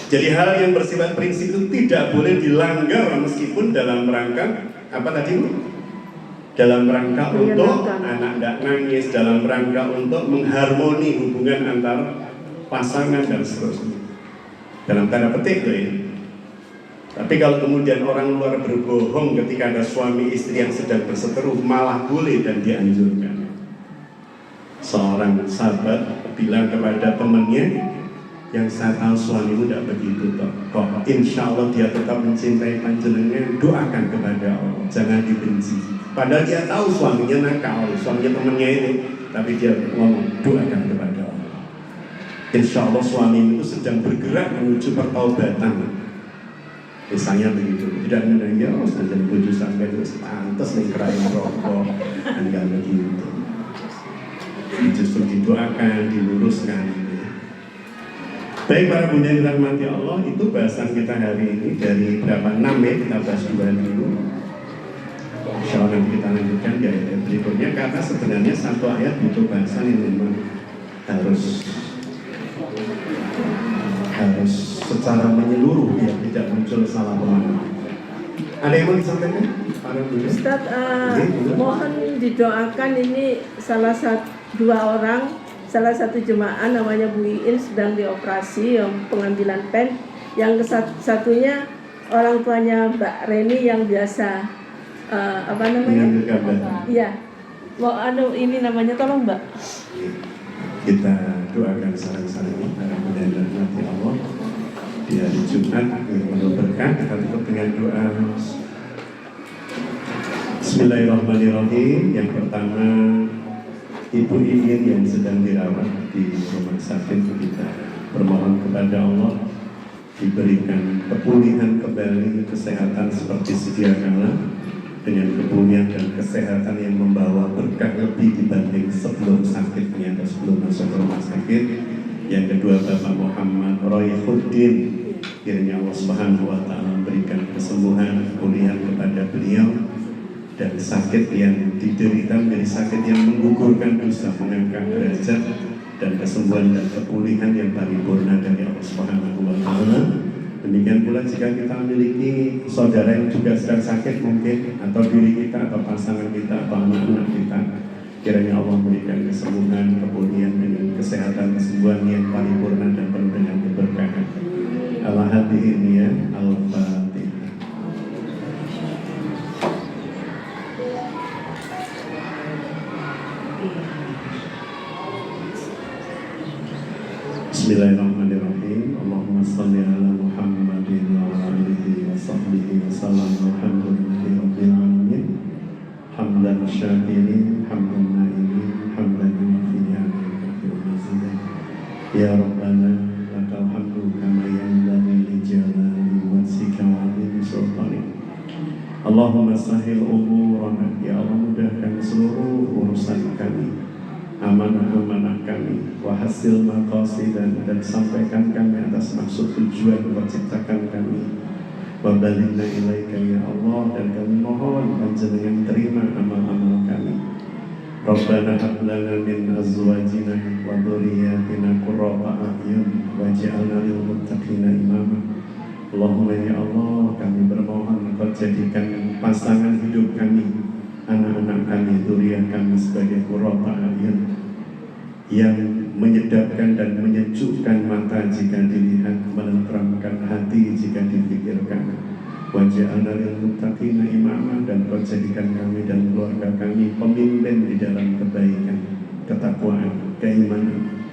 Jadi hal yang bersifat prinsip itu tidak boleh dilanggar meskipun dalam rangka apa tadi bu? Dalam rangka untuk anak tidak nangis, dalam rangka untuk mengharmoni hubungan antar pasangan dan seterusnya. Dalam tanda petik tuh ya. Tapi kalau kemudian orang luar berbohong ketika ada suami istri yang sedang berseteru, malah boleh dan dianjurkan. Seorang sahabat bilang kepada temannya, yang saya tahu suamimu tidak begitu kok. Insya Allah dia tetap mencintai panjenengan, doakan kepada Allah, jangan dibenci. Padahal dia tahu suaminya nakal, suaminya temannya ini, tapi dia ngomong doakan kepada Allah. Insya Allah suamimu itu sedang bergerak menuju pertaubatan. Misalnya begitu, tidak mendengar ya, sudah bujuk sampai terus pantas nih kerain rokok, enggak begitu. Justru didoakan, diluruskan. Baik para bunda yang dirahmati Allah, itu bahasan kita hari ini dari berapa 6 ya, kita bahas dulu. Insya Allah nanti kita lanjutkan di ayat berikutnya, karena sebenarnya satu ayat butuh bahasan yang memang harus secara menyeluruh ya, tidak muncul salah paham. Ada yang mau disampaikan? Ustaz, mohon didoakan, ini salah satu jemaah namanya Bu Iin sedang dioperasi yang pengambilan pen. Yang satunya orang tuanya Mbak Reni yang biasa apa namanya? Iya. Mau ini namanya, tolong Mbak. Kita doakan sarang-sarang para mudah-mudahan nanti Allah di hari Jumat yang penuh berkah. Kita tutup dengan doa. Bismillahirrahmanirrahim. Yang pertama, Ibu Iin yang sedang dirawat di rumah sakit, kita bermohon kepada Allah diberikan kepulihan kembali, kesehatan seperti sedia kala, dengan kepulihan dan kesehatan yang membawa berkah lebih dibanding sebelum sakitnya atau sebelum masuk rumah sakit. Yang kedua, Bapak Muhammad Royhuddin, kiranya Allah Subhanahu wa Ta'ala memberikan kesembuhan, kepulihan kepada beliau, dan sakit yang diderita menjadi sakit yang menggugurkan dosa, mengangkat derajat, dan kesembuhan dan kepulihan yang paripurna dari Allah Subhanahu wa Ta'ala. Demikian pula jika kita memiliki saudara yang juga sedang sakit mungkin, atau diri kita, atau pasangan kita, atau anak-anak kita, kiranya Allah memberikan kesembuhan, kepulihan dengan kesehatan, kesembuhan yang paripurna dan penuh dengan keberkahan. Bismillahirrahmanirrahim. Allahumma salli ala Muhammadin wa ala alihi wa sahbihi wa sallam. Alhamdulillahi rabbil alamin. Hamdan syakirin, hamdan na'imin, hamdan yuafi ni'amatika wa mazidah. Ya Rabbana, lakal hamdu kama yanbaghi li jalali wajhika wa 'azimi sultanik. Allahumma sahil umurana, ya Allah mudahkan seluruh urusan kami, amanah-amanah kami, wahasil maqasidan, dan sampaikan kami atas maksud tujuan menciptakan kami. Wabaligna ilaika ya Allah, dan kami mohon panjenengan terima amal-amal kami. Rabbana hab lana min azwajina wa dhurriyyatina qurrata a'yun waj'alna lil muttaqina imama. Allahumma ya Allah, kami bermohon Engkau jadikan pasangan hidup kami, anak-anak kami, dzurriyyah kami sebagai qurrata a'yun, yang menyedapkan dan menyejukkan mata jika dilihat, menenteramkan hati jika dipikirkan. Waj'alna lil muttaqina imama, dan Kau jadikan kami dan keluarga kami pemimpin di dalam kebaikan, ketakwaan, keimanan.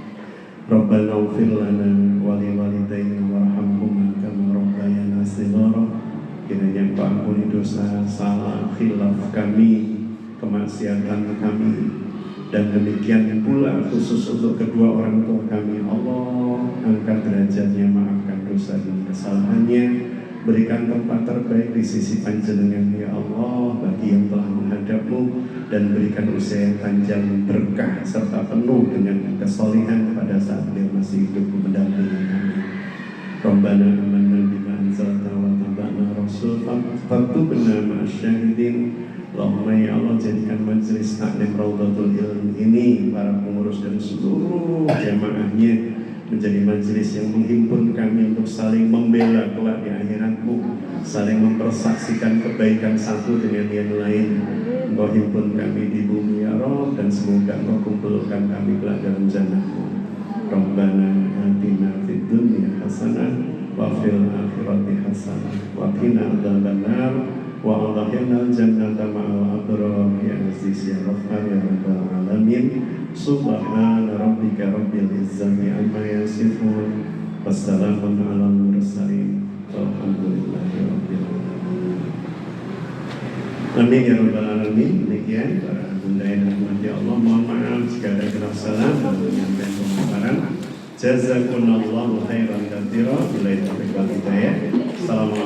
Rabbana ighfir lana wa li walidayna warhamhuma kama rabbayana shighara. Kiranya Engkau ampuni dosa, salah, khilaf kami, kemaksiatan kami, dan demikian pula khusus untuk kedua orang tua kami. Allah, angkat derajatnya, maafkan dosa dan kesalahannya, berikan tempat terbaik di sisi Panjenengan ya Allah bagi yang telah menghadap-Mu, dan berikan usia yang panjang, berkah serta penuh dengan kesolihan pada saat beliau masih hidup mendampingi kami. Rabbana amanna bima anzalta wa tabi'na rasul faktubna ma'asyahidin. Allahumma ya Allah, jadikan majelis taklim Raudhatul Ilm ini, para pengurus dan seluruh jamaahnya, menjadi majelis yang menghimpun kami untuk saling membela kelak di akhirat-Mu, saling mempersaksikan kebaikan satu dengan yang lain. Engkau himpun kami di bumi ya Rabb, dan semoga Engkau kumpulkan kami kelak dalam jannah-Mu. Rabbana atina fid dunya hasanah wa fil akhirati hasanah wa qina adzabannar wa adkhilnal jannata ma'al abrar ya aziz ya ghaffar ya rabbal alamin. Subhana rabbika rabbil izzati amma yasifun, wassalamun alal mursalin, walhamdulillahi rabbil alamin. Amin ya rabbal alamin. Demikian para bunda yang dirahmati Allah, mohon maaf jika ada khilaf salam dan menyampaikan pemaparan. Jazakumullahu khairan katsira. Billahi taufiq wal hidayah. Assalamualaikum.